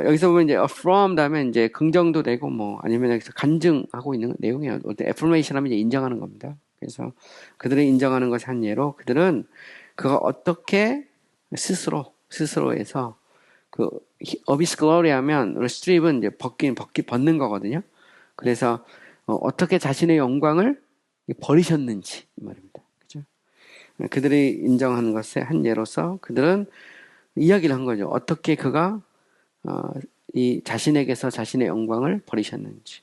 여기서 보면 이제 affirm 다음에 이제 긍정도 되고 뭐 아니면 여기서 간증하고 있는 내용이에요. affirmation 하면 이제 인정하는 겁니다. 그래서 그들이 인정하는 것이 한 예로 그들은 그가 어떻게 스스로에서 of his glory 하면 strip은 이제 벗는 거거든요. 그래서 어떻게 자신의 영광을 버리셨는지 이 말입니다. 그죠? 그들이 인정하는 것의 한 예로서 그들은 이야기를 한 거죠. 어떻게 그가 이 자신에게서 자신의 영광을 버리셨는지.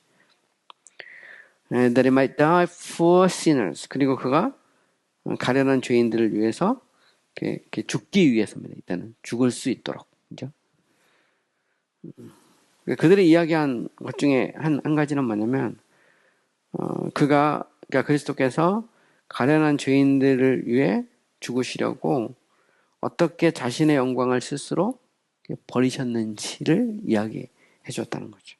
That he might die for sinners. 그리고 그가 가련한 죄인들을 위해서 이렇게 죽기 위해서입니다. 일단은 죽을 수 있도록. 그죠? 그들이 이야기한 것 중에 한 가지는 뭐냐면 그러니까 그리스도께서 가련한 죄인들을 위해 죽으시려고 어떻게 자신의 영광을 스스로 버리셨는지를 이야기해 주었다는 거죠.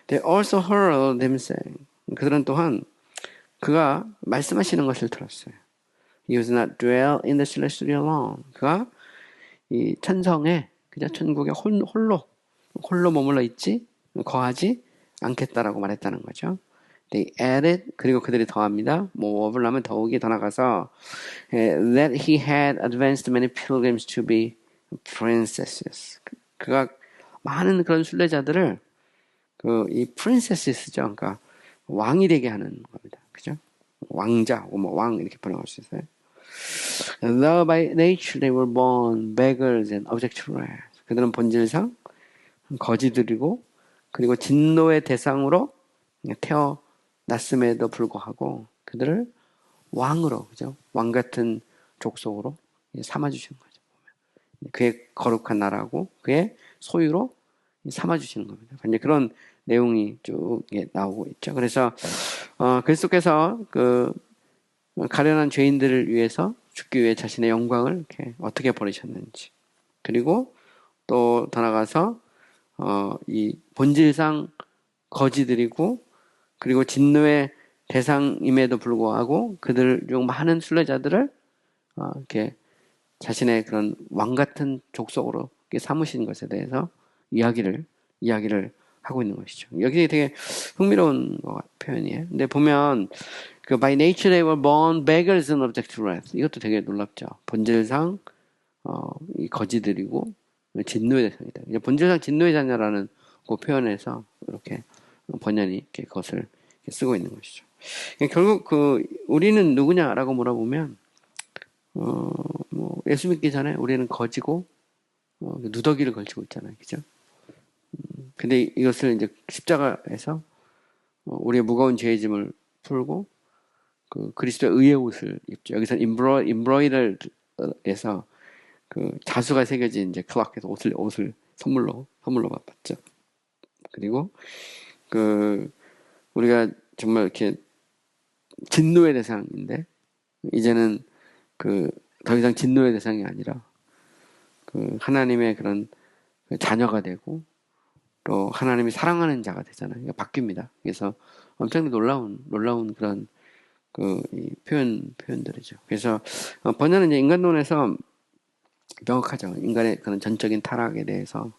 They also heard them saying, 그들은 또한 그가 말씀하시는 것을 들었어요. He was not dwell in the celestial alone. 그가 이 천성에 그저 천국에 홀로 머물러 있지 거하지 않겠다라고 말했다는 거죠. They added, 그리고 그들이 더합니다. 뭐를 하면 더욱이 더 나가서 that he had advanced many pilgrims to be princesses. 그가 많은 그런 순례자들을 이 princesses죠. 그러니까 왕이 되게 하는 겁니다. 그죠? 왕자, 왕 이렇게 번역할 수 있어요. Though by nature they were born beggars and object to wrath. 그들은 본질상 거지들이고 그리고 진노의 대상으로 태어났음에도 불구하고 그들을 왕으로, 그죠? 왕 같은 족속으로 삼아주시는 거죠. 그의 거룩한 나라고 그의 소유로 삼아주시는 겁니다. 이제 그런 내용이 쭉 나오고 있죠. 그래서 그리스도께서 그 가련한 죄인들을 위해서 죽기 위해 자신의 영광을 이렇게 어떻게 버리셨는지, 그리고 또 더 나가서 이 본질상 거지들이고 그리고 진노의 대상임에도 불구하고 그들 중 많은 순례자들을 이렇게 자신의 그런 왕 같은 족속으로 삼으신 것에 대해서 이야기를 하고 있는 것이죠. 여기 되게 흥미로운 표현이에요. 근데 보면 그 by nature they were born beggars and object to wrath. 이것도 되게 놀랍죠. 본질상 이 거지들이고 진노의 대상이다. 본질상 진노의 자녀라는 그 표현에서 이렇게 번연히 이렇게 그것을 이렇게 쓰고 있는 것이죠. 결국 우리는 누구냐라고 물어보면 뭐 예수 믿기 전에 우리는 거지고 누더기를 걸치고 있잖아요, 그죠? 근데 이것을 이제 십자가에서 우리의 무거운 죄의 짐을 풀고 그 그리스도의 의의 옷을 입죠. 여기서는 임브로이더에서 그 자수가 새겨진 이제 클락에서 옷을 선물로 받죠. 그리고 우리가 정말 이렇게 진노의 대상인데 이제는 더 이상 진노의 대상이 아니라 하나님의 그런 자녀가 되고 또 하나님이 사랑하는 자가 되잖아요. 바뀝니다. 그래서 엄청나게 놀라운 그런 이 표현들이죠. 그래서 번연은 이제 인간론에서 명확하죠. 인간의 그런 전적인 타락에 대해서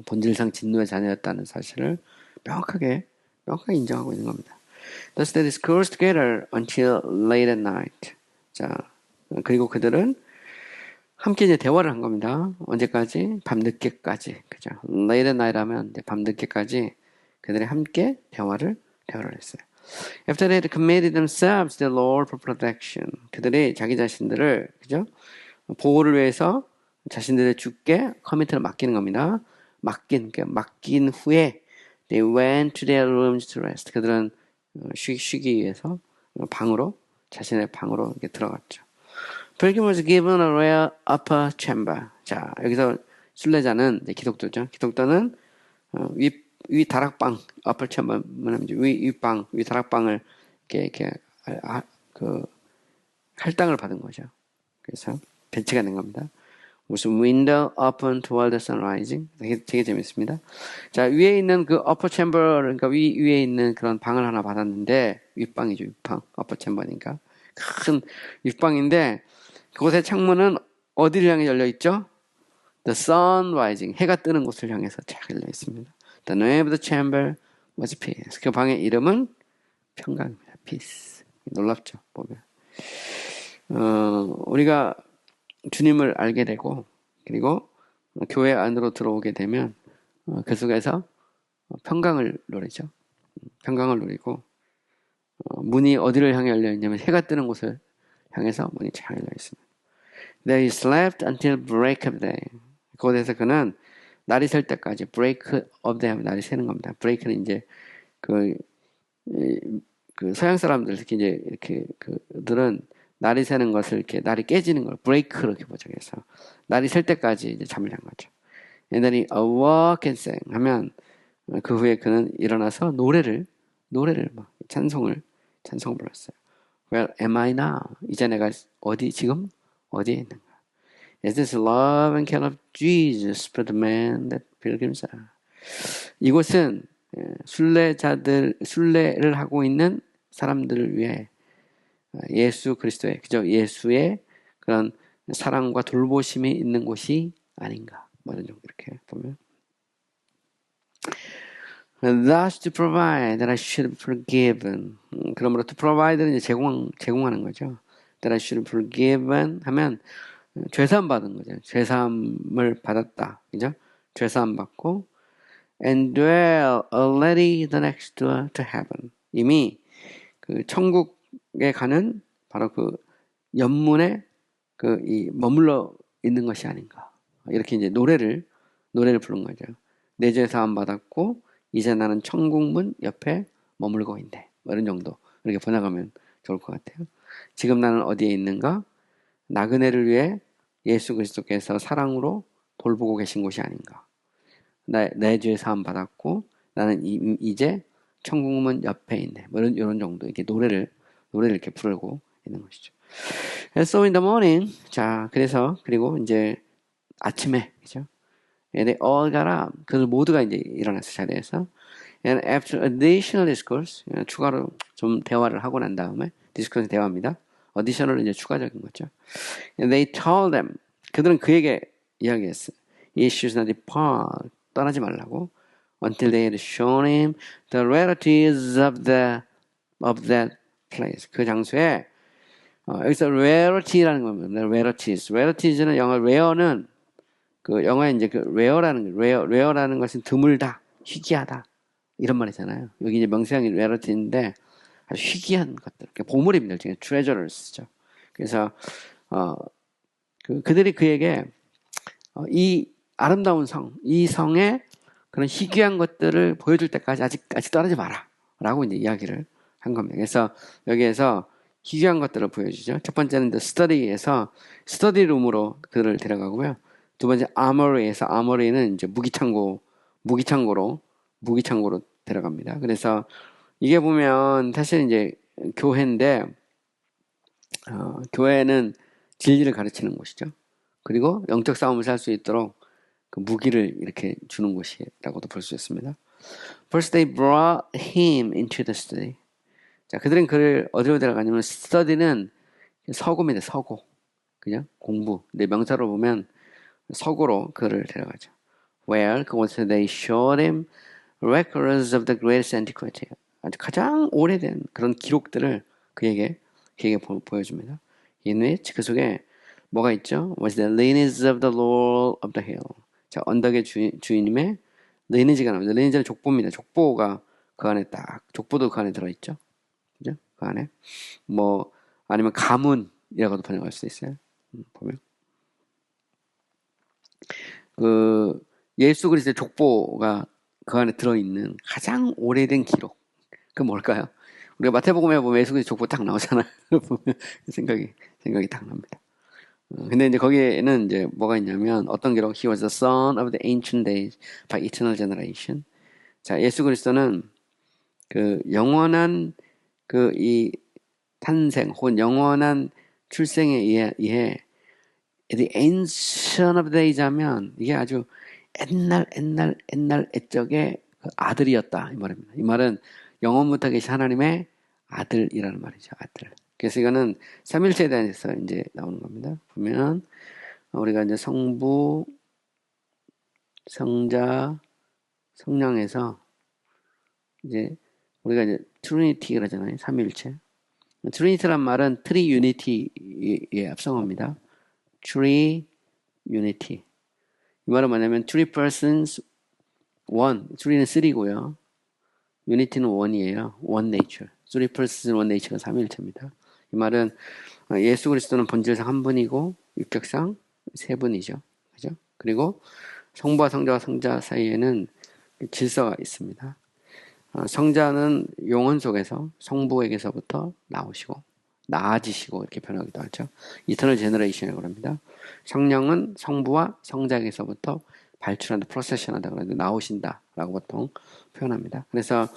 본질상 진노의 자녀였다는 사실을 명확하게 인정하고 있는 겁니다. Thus they discoursed together until late at night. 자, 그리고 그들은 함께 이제 대화를 한 겁니다. 언제까지? 밤늦게까지. 그죠? late at night 하면 이제 밤늦게까지 그들이 함께 대화를 했어요. After they had committed themselves to the Lord for protection. 그들이 자기 자신들을, 그죠? 보호를 위해서 자신들의 주께 커미트를 맡기는 겁니다. 맡긴 후에 they went to their rooms to rest. 그들은 쉬기 위해서 자신의 방으로 이렇게 들어갔죠. Pilgrim was given a rare upper chamber. 자, 여기서 순례자는 이제 기독교죠. 기독교는 위 다락방, upper chamber, 위 다락방을 이렇게 할당을 받은 거죠. 그래서 배치가 된 겁니다. 무슨 window open toward the sun rising. 되게 재밌습니다. 자, 위에 있는 그 upper chamber, 그러니까 위에 있는 그런 방을 하나 받았는데, 윗방이죠, 윗방. upper chamber니까. 큰 윗방인데, 그곳의 창문은 어디를 향해 열려 있죠? The sun rising. 해가 뜨는 곳을 향해서 쫙 열려 있습니다. The name of the chamber was peace. 그 방의 이름은 평강입니다. peace. 놀랍죠, 보면. 우리가 주님을 알게 되고 그리고 교회 안으로 들어오게 되면 그 속에서 평강을 누리죠. 평강을 누리고 문이 어디를 향해 열려 있냐면 해가 뜨는 곳을 향해서 문이 잘 열려 있습니다. They slept until break of day. 그곳에서 그는 날이 셀 때까지 break of day 하면 날이 새는 겁니다. break는 이제 그 서양 사람들 특히 이제 이렇게 그들은 날이 새는 것을 이렇게 날이 깨지는 걸 break 이렇게 보죠. 그래서 날이 셀 때까지 이제 잠을 잔 거죠. And then he awoke and sang 하면 그 후에 그는 일어나서 노래를 막 찬송을 불렀어요. Where am I now? 이제 내가 지금 어디에 있는가? Is this love and care of Jesus for the man that pilgrims are? 이곳은 순례를 하고 있는 사람들을 위해 예수 그리스도의, 그저 예수의 그런 사랑과 돌보심이 있는 곳이 아닌가. 뭐 이런 정도 이렇게 보면. Thus to provide that I should be forgiven. 그러므로 to provide는 이제 제공하는 거죠. That I should be forgiven 하면 죄사함 받은 거죠. 죄사함을 받았다. 그죠? 죄사함 받고 and dwell already the next door to heaven. 이미 그 천국에 가는 바로 그 연문에 머물러 있는 것이 아닌가. 이렇게 이제 노래를 부른 거죠. 내 죄 사함 받았고 이제 나는 천국문 옆에 머물고 있네. 이런 정도 이렇게 번역하면 좋을 것 같아요. 지금 나는 어디에 있는가? 나그네를 위해 예수 그리스도께서 사랑으로 돌보고 계신 곳이 아닌가. 내 죄 사함 받았고 나는 이제 천국문 옆에 있네. 이런 정도 이렇게 노래를 이렇게 부르고 있는 것이죠. So in the morning, 자 그리고 이제 아침에 그죠? And they all got up. 그들 모두가 이제 일어나서 자리에서. And after additional discourse, 추가로 좀 대화를 하고 난 다음에 discourse 대화입니다. additional 이제 추가적인 거죠. And they told them. 그들은 그에게 이야기했어요. He should not depart. 떠나지 말라고. Until they had shown him the rarities of that place. 그 장소에 여기서 rarity라는 겁니다. rarities는 영어 rare는 그 영어에 이제 그 rare라는 것은 드물다, 희귀하다 이런 말이잖아요. 여기 이제 명사형이 rarity인데 아주 희귀한 것들, 보물입니다. 지금 treasures죠. 그래서 그들이 그에게 이 아름다운 이 성의 그런 희귀한 것들을 보여줄 때까지 아직 떠나지 마라라고 이제 이야기를 한 겁니다. 그래서 여기에서 희귀한 것들을 보여주죠. 첫 번째는 study에서 스터디룸으로 그들을 데려가고요. 두 번째 armory에서 armory는 이제 무기창고로 데려갑니다. 그래서 이게 보면 사실 이제 교회인데 교회는 진리를 가르치는 곳이죠. 그리고 영적 싸움을 살 수 있도록 그 무기를 이렇게 주는 곳이라고도 볼 수 있습니다. First they brought him into the study. 자, 그들은 그를 어디로 데려가냐면 study는 서고입니다. 서고. 그냥 공부. 근데 명사로 보면 서고로 그를 데려가죠. Where 그곳에 they showed him records of the greatest antiquity. 아주 가장 오래된 그런 기록들을 그에게 보여줍니다. In which 그 속에 뭐가 있죠? Was the lineage of the Lord of the hill. 자, 언덕의 주인님의 리니지가 나옵니다. 리니지는 족보입니다. 족보가 그 안에 족보도 그 안에 들어있죠. 그죠? 그 안에. 뭐, 아니면 가문이라고도 번역할 수 있어요. 보면. 예수 그리스도의 족보가 그 안에 들어있는 가장 오래된 기록. 그 뭘까요? 우리가 마태복음에 보면 예수 그리스도 족보 딱 나오잖아요. 보면 생각이 딱 납니다. 근데 이제 거기에는 이제 뭐가 있냐면 어떤 기록? He was the son of the ancient days by eternal generation. 자, 예수 그리스도는 그 영원한 이 탄생 혹은 영원한 출생에 의해 the ancient of days 하면 이게 아주 옛날 옛적의 그 아들이었다 이 말입니다. 이 말은 영원부터 계신 하나님의 아들이라는 말이죠. 아들. 그래서 이거는 삼일체에 대해서 이제 나오는 겁니다. 보면 우리가 이제 성부, 성자, 성령에서 이제 우리가 이제 트리니티 그러잖아요. 삼일체. 트리니티란 말은 트리 유니티의 합성어입니다. 트리 유니티. 이 말은 뭐냐면 three persons, one. three는 3고요. 유니티는 one이에요. one nature. three persons, one nature가 삼일체입니다. 이 말은 예수 그리스도는 본질상 한 분이고 육격상 세 분이죠. 그죠? 그리고 성부와 성자와 성자 사이에는 질서가 있습니다. 성자는 영혼 속에서 성부에게서부터 나오시고 나아지시고 이렇게 변하기도 하죠. 이터널 제너레이션이라고 합니다. 성령은 성부와 성자에게서부터 발출한다, 프로세션한다 그러는데 나오신다라고 보통 표현합니다. 그래서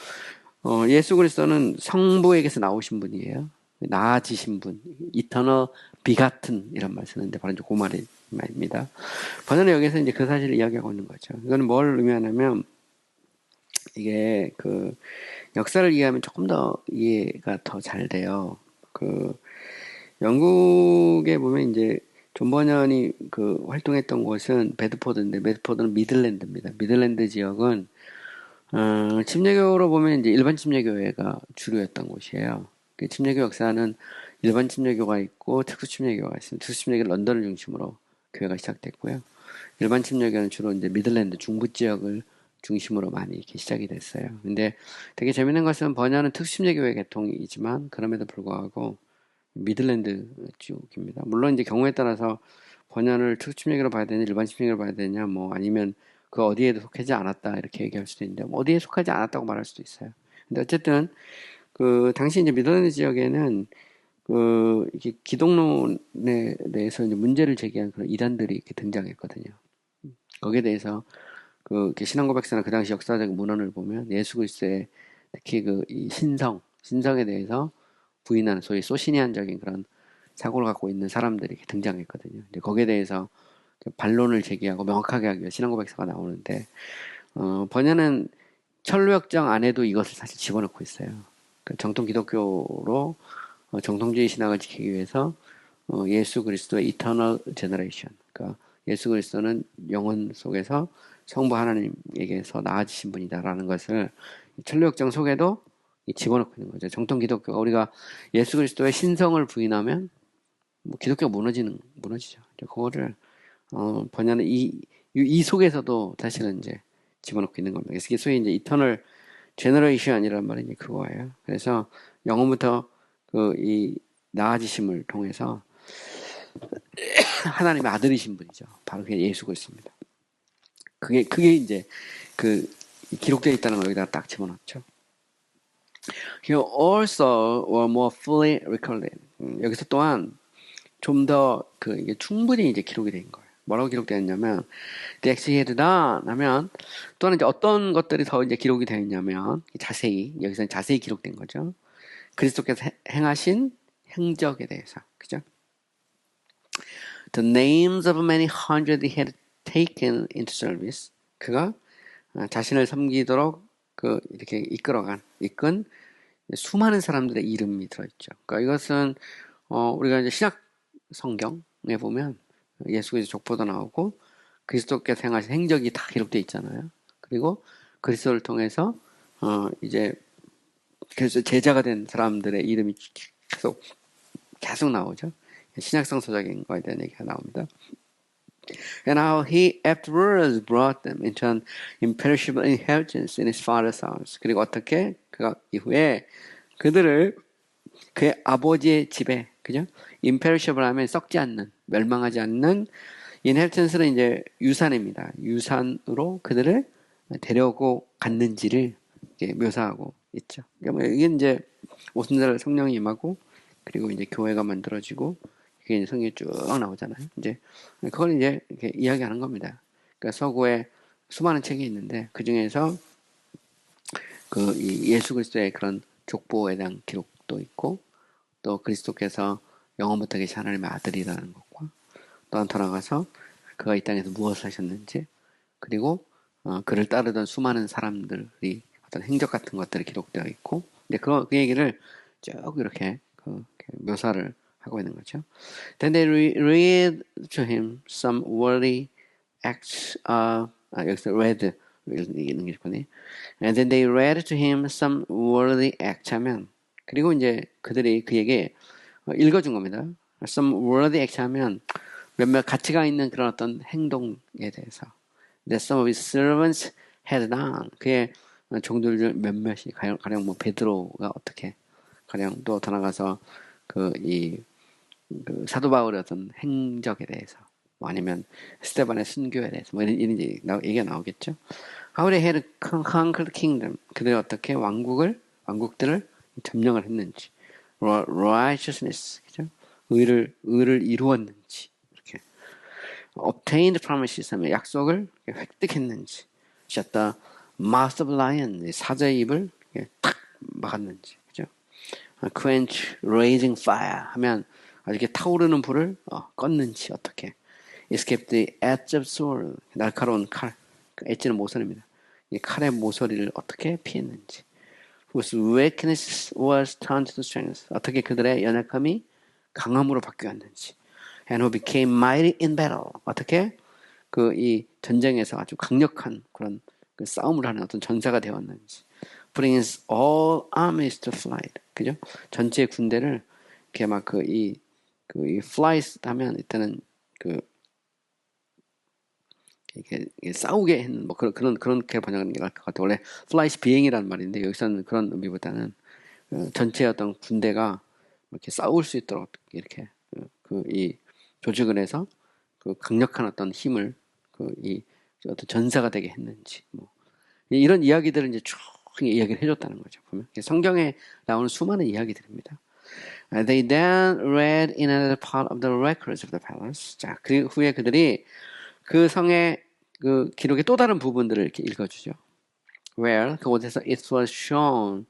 예수 그리스도는 성부에게서 나오신 분이에요. 나아지신 분, 이터널 비가튼 이런 말 쓰는데 바로 이제 그 말입니다. 번연은 여기서 이제 그 사실을 이야기하고 있는 거죠. 이거는 뭘 의미하냐면 이게 그 역사를 이해하면 조금 더 이해가 더 잘 돼요. 그 영국에 보면 이제 존 버년이 그 활동했던 곳은 베드포드인데 베드포드는 미들랜드입니다. 미들랜드 지역은 침례교로 보면 이제 일반 침례교회가 주류였던 곳이에요. 그 침례교 역사는 일반 침례교가 있고 특수 침례교가 있습니다. 특수 침례교 런던을 중심으로 교회가 시작됐고요. 일반 침례교는 주로 이제 미들랜드 중부 지역을 중심으로 많이 이렇게 시작이 됐어요. 근데 되게 재밌는 것은 번연은 특수 침례교회 계통이지만 그럼에도 불구하고 미들랜드 쪽입니다. 물론 이제 경우에 따라서 번연을 특수 침례교로 봐야 되냐, 일반 침례교로 봐야 되냐, 뭐 아니면 그 어디에도 속하지 않았다 이렇게 얘기할 수도 있는데 뭐 어디에 속하지 않았다고 말할 수도 있어요. 근데 어쨌든 그 당시 이제 미들랜드 지역에는 그 이렇게 기독론에 대해서 이제 문제를 제기한 그런 이단들이 이렇게 등장했거든요. 거기에 대해서 그 신앙 고백서나 그 당시 역사적인 문헌을 보면 예수 그리스도의 특히 그 이 신성에 대해서 부인하는 소위 소시니안적인 그런 사고를 갖고 있는 사람들이 등장했거든요. 이제 거기에 대해서 반론을 제기하고 명확하게 하기 위해 신앙 고백서가 나오는데 번연은 철로역정 안에도 이것을 사실 집어넣고 있어요. 그러니까 정통 기독교로 정통주의 신앙을 지키기 위해서 예수 그리스도의 이터널 제너레이션, 그러니까 예수 그리스도는 영혼 속에서 성부 하나님에게서 나아지신 분이다라는 것을 철로역정 속에도 집어넣고 있는 거죠. 정통 기독교가 우리가 예수 그리스도의 신성을 부인하면 뭐 기독교가 무너지죠. 그거를 번연은 이 속에서도 사실은 이제 집어넣고 있는 겁니다. 그래서 이게 소위 이제 이터널 제너레이션이라는 말이 이제 그거예요. 그래서 영혼부터 그 이 나아지심을 통해서 하나님의 아들이신 분이죠. 바로 그게 예수 그리스도입니다. 그게 이제 그 기록되어 있다는 걸 여기다가 딱 집어넣죠. He also were more fully recorded. 여기서 또한 좀 더 그 이게 충분히 이제 기록이 된 거예요. 뭐라고 기록되었냐면 The actually had done 하면 또한 이제 어떤 것들이 더 이제 기록이 되어 있냐면 자세히 여기서는 자세히 기록된 거죠. 그리스도께서 행하신 행적에 대해서 그죠? The names of many hundred he had taken into service. 그가 자신을 섬기도록 그 이렇게 이끈 수많은 사람들의 이름이 들어있죠. 그러니까 이것은 우리가 이제 신약 성경에 보면 예수 그리스도 족보도 나오고 그리스도께서 행하신 행적이 다 기록되어 있잖아요. 그리고 그리스도를 통해서 이제 그래서 제자가 된 사람들의 이름이 계속 나오죠. 신약 성서적인 거에 대한 얘기가 나옵니다. And how he afterwards brought them into an imperishable inheritance in his father's house. 그리고 어떻게 그가 이후에 그들을 그의 아버지의 집에, 그죠? imperishable 하면 썩지 않는, 멸망하지 않는 inheritance는 이제 유산입니다. 유산으로 그들을 데려오고 갔는지를 묘사하고 있죠. 그러니까 이게 이제 오순절 성령이 임하고 그리고 이제 교회가 만들어지고 그게 이제 성경에 쭉 나오잖아요. 이제 그걸 이제 이렇게 이야기하는 겁니다. 그러니까 서구에 수많은 책이 있는데 그 중에서 그 이 예수 그리스도의 그런 족보에 대한 기록도 있고 또 그리스도께서 영원부터 계신 하나님의 아들이라는 것과 또 더 나아가서 그가 이 땅에서 무엇을 하셨는지 그리고 그를 따르던 수많은 사람들이 어떤 행적 같은 것들이 기록되어 있고 이제 그 얘기를 쭉 이렇게 묘사를 하고 있는 거죠. Then they read to him some worthy acts. 여기서 read 읽는 게 좋거든요. And then they read to him some worthy acts 하면 그리고 이제 그들이 그에게 읽어준 겁니다. Some worthy acts 하면 몇몇 가치가 있는 그런 어떤 행동에 대해서 that some of his servants had done. 그의 종들 중 몇몇이 가령 뭐 베드로가 어떻게 가령 또 더 나가서 그 사도 바울의 어떤 행적에 대해서 뭐 아니면 스테반의 순교에 대해서 뭐 이런 얘기가 나오겠죠. How they had conquered kingdom. 그들이 어떻게 왕국들을 점령을 했는지. Righteousness. 그죠? 의를 이루었는지. 이렇게. Obtained promises 하면 약속을 획득했는지. Shut the mouth of lion. 사자의 입을 탁 막았는지. 그죠? quench raging fire 하면 아주 이렇게 타오르는 불을 껐는지 어떻게 escape the edge of sword 날카로운 칼 엣지는 모서리입니다. 이 칼의 모서리를 어떻게 피했는지 whose weakness was turned to strength 어떻게 그들의 연약함이 강함으로 바뀌었는지 and who became mighty in battle 어떻게 그 이 전쟁에서 아주 강력한 그런 그 싸움을 하는 어떤 전사가 되었는지 brings all armies to flight 그죠? 전체 군대를 이렇게 막 이 flight 하면 일단은 이렇게 싸우게 했는 뭐 그렇게 번역하는 게 나을 것 같아요. 원래 flight 비행이라는 말인데 여기서는 그런 의미보다는 전체 어떤 군대가 이렇게 싸울 수 있도록 이렇게 이 조직을 해서 그 강력한 어떤 힘을 이 어떤 전사가 되게 했는지 뭐 이런 이야기들을 이제 쭉 이야기를 해줬다는 거죠. 보면 성경에 나오는 수많은 이야기들입니다. They then read in another part of the records of the palace. 자, 그 후에 그들이 그 성의 그 기록의 또 다른 부분들을 이렇게 읽어주죠. Where 그곳에서 it was shown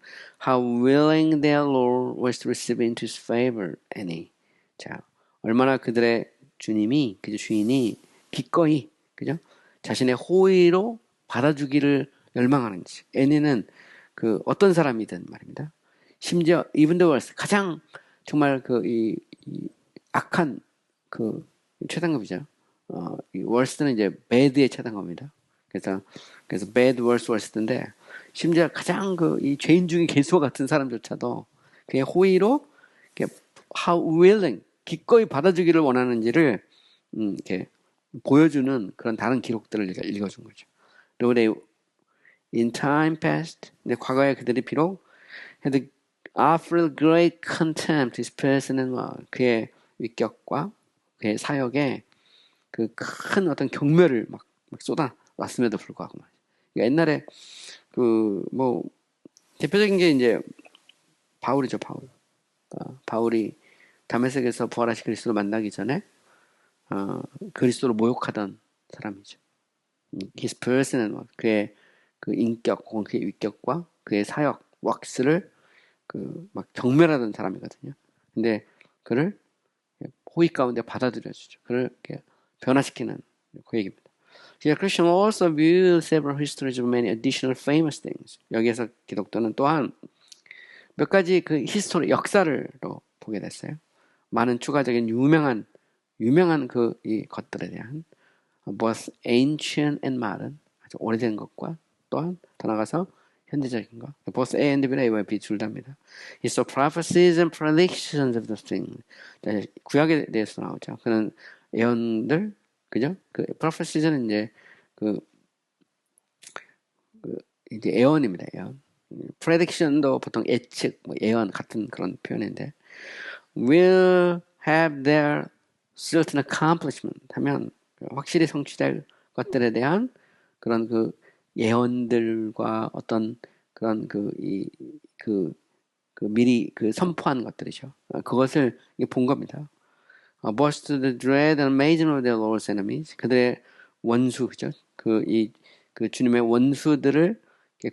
how willing their Lord was to receive into his favor any. 자, 얼마나 그들의 주님이 그죠 주인이 기꺼이 그죠 자신의 호의로 받아주기를 열망하는지. any는 그 어떤 사람이든 말입니다. 심지어 even the worst 가장 정말 이 악한 그 최단급이죠. 이 worst는 이제 bad의 최단급입니다. 그래서 bad, worst, worst인데 심지어 가장 이 죄인 중에 개수와 같은 사람조차도 그의 호의로 how willing 기꺼이 받아주기를 원하는지를 이렇게 보여주는 그런 다른 기록들을 읽어준 거죠. 그리고 they, in time past, 과거에 그들이 비록 had offered great contempt to his person and word. 그의 위격과 그의 사역에 그 큰 어떤 경멸을 막 쏟아놨음에도 불구하고 말이죠. 그러니까 옛날에 뭐 대표적인 게 이제 바울이죠, 바울. 바울이 다메섹에서 부활하신 그리스도를 만나기 전에 그리스도를 모욕하던 사람이죠. his person and word. 그의 그 인격 혹은 그의 위격과 그의 사역, 왁스를 막 경멸하던 사람이거든요. 근데 그를 호의 가운데 받아들여주죠. 그를 이렇게 변화시키는 그 얘기입니다. Here Christian also view several histories of many additional famous things. 여기에서 기독교는 또한 몇 가지 그 히스토리 역사를 또 보게 됐어요. 많은 추가적인 유명한 이 것들에 대한 both ancient and modern 아주 오래된 것과 또한 더 나가서 현대적인 것. both A and B나 A와 B 둘 다입니다. He saw prophecies and predictions of the things. 구약에 대해서 나오죠. 그는 예언들, 그죠? 그 prophesies는 이제 이제 예언입니다. 예언. prediction도 보통 예측, 뭐 예언 같은 그런 표현인데 will have their certain accomplishment 하면 확실히 성취될 것들에 대한 그런 예언들과 어떤 그런 미리 선포한 것들이죠. 그것을 본 겁니다. Both to the dread and amazement of their Lord's enemies. 그들의 원수죠. 그 주님의 원수들을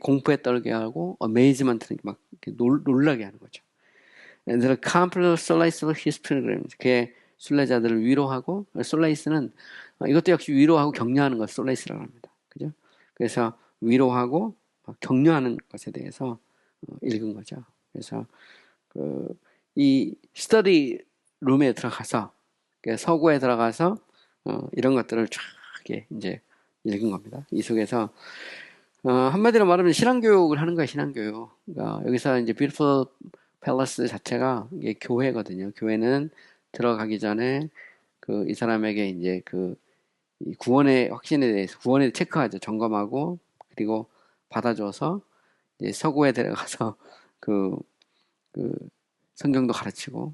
공포에 떨게 하고 amazement를 막 놀라게 하는 거죠. And the comfortable solace of his pilgrims. 그의 순례자들을 위로하고 솔레이스는 이것도 역시 위로하고 격려하는 것 솔레이스라고 합니다. 그죠? 그래서 위로하고 격려하는 것에 대해서 읽은 거죠. 그래서 이 스터디 룸에 들어가서 서구에 들어가서 이런 것들을 쫙 이제 읽은 겁니다. 이 속에서 한마디로 말하면 신앙교육을 하는 거예요. 신앙교육. 그러니까 여기서 이제 Beautiful Palace 자체가 이게 교회거든요. 교회는 들어가기 전에 이 사람에게 이제 이 구원의 확신에 대해서 구원을 체크하죠. 점검하고 그리고 받아줘서 이제 서구에 들어가서 성경도 가르치고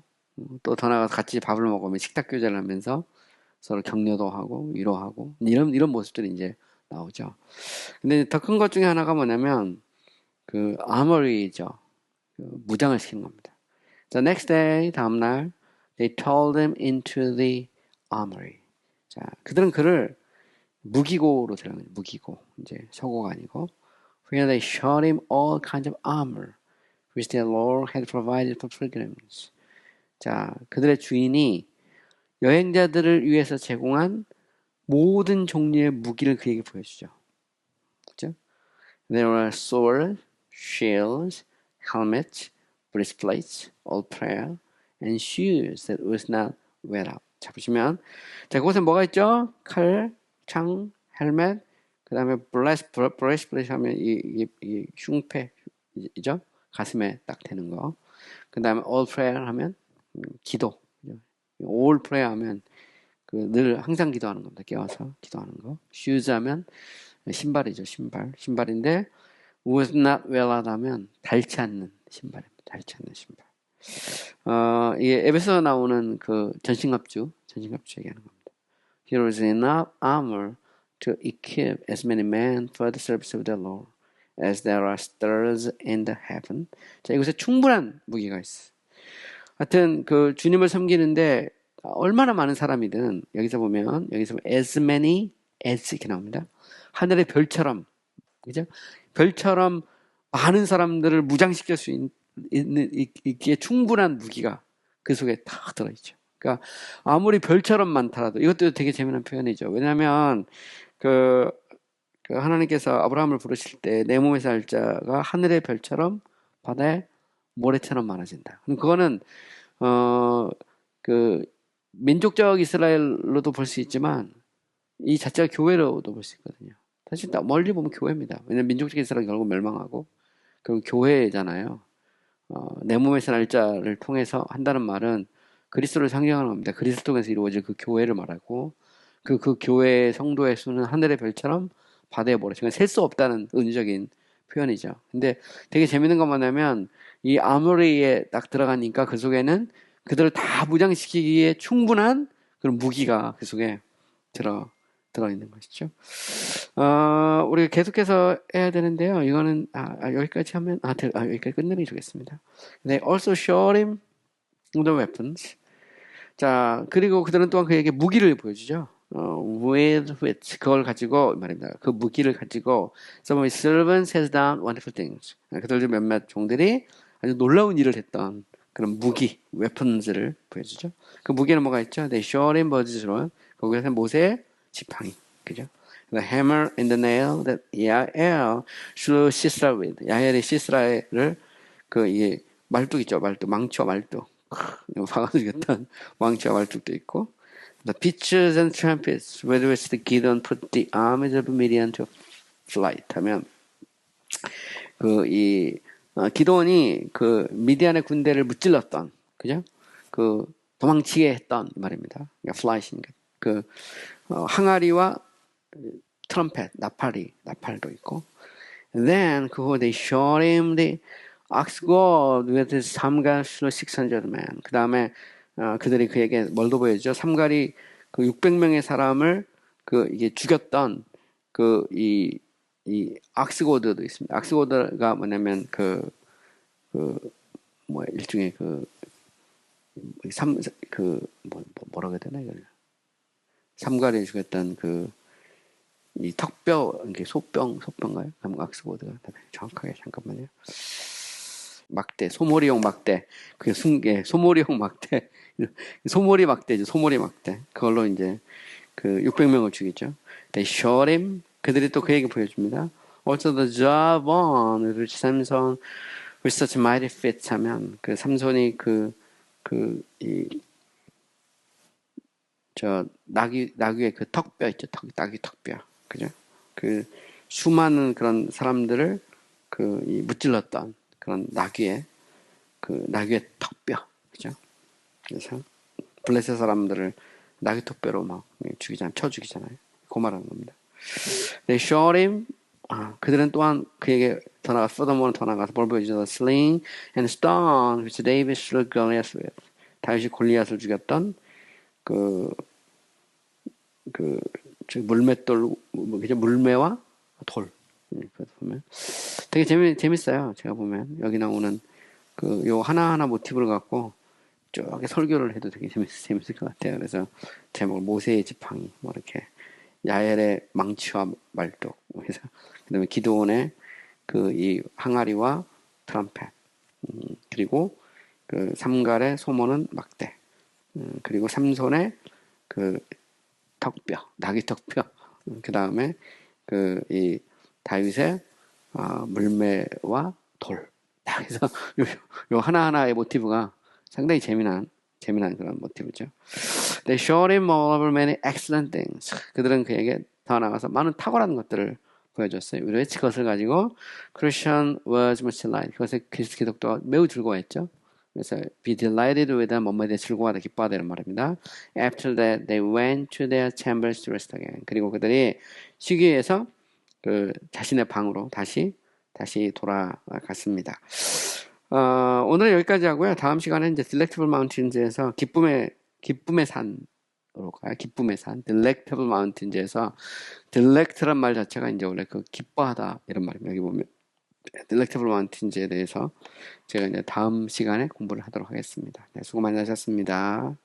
또 더 나가서 같이 밥을 먹으면 식탁 교제를 하면서 서로 격려도 하고 위로하고 이런 모습들이 이제 나오죠. 근데 더 큰 것 중에 하나가 뭐냐면 아머리죠. 무장을 시키는 겁니다. The next day 다음날 they told him into the armory. 자, 그들은 그를 무기고로 들어가요. 무기고 이제 서고가 아니고 where they showed him all kinds of armor which their Lord had provided for pilgrims. 자, 그들의 주인이 여행자들을 위해서 제공한 모든 종류의 무기를 그에게 보여주죠. 그죠? There were swords, shields, helmets, breastplates, all prayer, and shoes that was not wear out. 자, 보시면, 자, 그곳에 뭐가 있죠? 칼, 창, 헬멧, 그 다음에 브레스플레이트 하면 이 흉패이죠? 가슴에 딱 대는 거. 그 다음에 all prayer 하면 기도. all prayer 하면 늘 항상 기도하는 겁니다. 깨워서 기도하는 거. shoes 하면 신발이죠. 신발인데 was not well out 하면 닳지 않는 신발입니다. 닳지 않는 신발. 이게 에베소에 나오는 그 전신갑주 얘기하는 겁니다. Here is enough armor to equip as many men for the service of the Lord, as there are stars in the heaven. 자, 이곳에 충분한 무기가 있어. 하여튼 그 주님을 섬기는데 얼마나 많은 사람이든 여기서 보면 as many as 이렇게 나옵니다. 하늘의 별처럼, 그죠? 별처럼 많은 사람들을 무장시킬 수 있기에 충분한 무기가 그 속에 다 들어있죠. 그러니까 아무리 별처럼 많더라도 이것도 되게 재미난 표현이죠. 왜냐하면 그 하나님께서 아브라함을 부르실 때 내 몸에서 알 자가 하늘의 별처럼 바다의 모래처럼 많아진다. 그럼 그거는 그 민족적 이스라엘로도 볼 수 있지만 이 자체가 교회로도 볼 수 있거든요. 사실 멀리 보면 교회입니다. 왜냐면 민족적 이스라엘 결국 멸망하고 결국 교회잖아요. 내 몸에서 날 자를 통해서 한다는 말은 그리스도를 상징하는 겁니다. 그리스도 통해서 이루어질 그 교회를 말하고 그 교회의 성도의 수는 하늘의 별처럼 바다의 모래. 그러니까 셀 수 없다는 은유적인 표현이죠. 근데 되게 재밌는 건 뭐냐면 이 아모리에 딱 들어가니까 그 속에는 그들을 다 무장시키기에 충분한 그런 무기가 그 속에 들어있는 것이죠. 우리가 계속해서 해야 되는데요. 이거는, 여기까지 하면, 여기까지 끝내주겠습니다. They also showed him the weapons. 자, 그리고 그들은 또한 그에게 무기를 보여주죠. with which, 그걸 가지고, 말입니다. 그 무기를 가지고, some of his servants has done wonderful things. 그들 중 몇몇 종들이 아주 놀라운 일을 했던 그런 무기, weapons를 보여주죠. 그 무기는 뭐가 있죠? They showed him Moses' 거기서 모세의 지팡이, 그죠? The hammer and the nail that Yael slew Sisera with. 야엘이 시스라를 이게 말뚝 있죠, 망치와 말뚝. 박아서 죽였던 망치와 말뚝도 있고. The pitchers and trumpets with which the Gideon put the armies of Midian to flight. 하면 기도원이 미디안의 군대를 무찔렀던, 그죠? 도망치게 했던 말입니다. 그러니까 flight이니까. 항아리와 트럼펫, 나팔도 있고. And then they shot him the ox goad with his 삼갈 600 men. 그 다음에 그들이 그에게 뭘도 보여주죠? 삼갈이 600명의 사람을 이게 죽였던 이 악스고드도 있습니다. 악스고드가 뭐냐면 일종의 뭐라고 해야 되나 이걸 삼갈이 죽였던 이 턱뼈, 이게 소뼈인가요? 악스고드가 정확하게 잠깐만요. 막대, 소몰이용 막대, 소몰이용 막대, 소몰이 막대죠. 소몰이 막대. 그걸로 이제 600명을 죽이죠. They shot him. 그들이 또 그에게 보여줍니다. Also the jawbone which Samson with such mighty feats 하면 삼손이 나귀의 턱뼈 있죠. 나귀 턱뼈. 그죠? 수많은 그런 사람들을 무찔렀던 그런 나귀의 턱뼈. 그죠? 그래서 블레셋 사람들을 나귀 턱뼈로 막 쳐 죽이잖아요. 그 말하는 겁니다. They shot him. 그들은 또한 그에게 더 나가서 뭘 보여주죠? Sling and stone which David slew Goliath with. 다윗이 골리앗을 죽였던 물맷돌, 물매와 돌. 보면 되게 재밌어요. 제가 보면 여기 나오는 요 하나하나 모티브를 갖고 쭉 설교를 해도 되게 재밌을 것 같아요. 그래서 제목을 모세의 지팡이, 뭐 이렇게 야엘의 망치와 말뚝, 그래서 그다음에 기드온의 이 항아리와 트럼펫, 그리고 그 삼갈의 소모는 막대. 그리고 삼손의 그 턱뼈, 나귀 턱뼈. 그 다음에 그 이 다윗의 물매와 돌. 딱 해서 요 하나하나의 모티브가 상당히 재미난 그런 모티브죠. They showed him all many excellent things. 그들은 그에게 더 나아가서 많은 탁월한 것들을 보여줬어요. 우리의 그것을 가지고 Christian was much delighted. 그것에 그리스도 기독교가 매우 즐거워했죠. 그래서 be delighted with them, 뭐뭐에 대해 즐거워하다, 기뻐하다 이런 말입니다. After that, they went to their chambers to rest again. 그리고 그들이 쉬기 위해서 그 자신의 방으로 다시 돌아갔습니다. 오늘 여기까지 하고요. 다음 시간에 이제 Delectable Mountains에서 기쁨의 산으로 가요. 기쁨의 산, Delectable Mountains에서 Delect란 말 자체가 이제 원래 그 기뻐하다 이런 말입니다. 여기 보면 Delectable Mountains에 대해서 제가 이제 다음 시간에 공부를 하도록 하겠습니다. 네, 수고 많이 하셨습니다.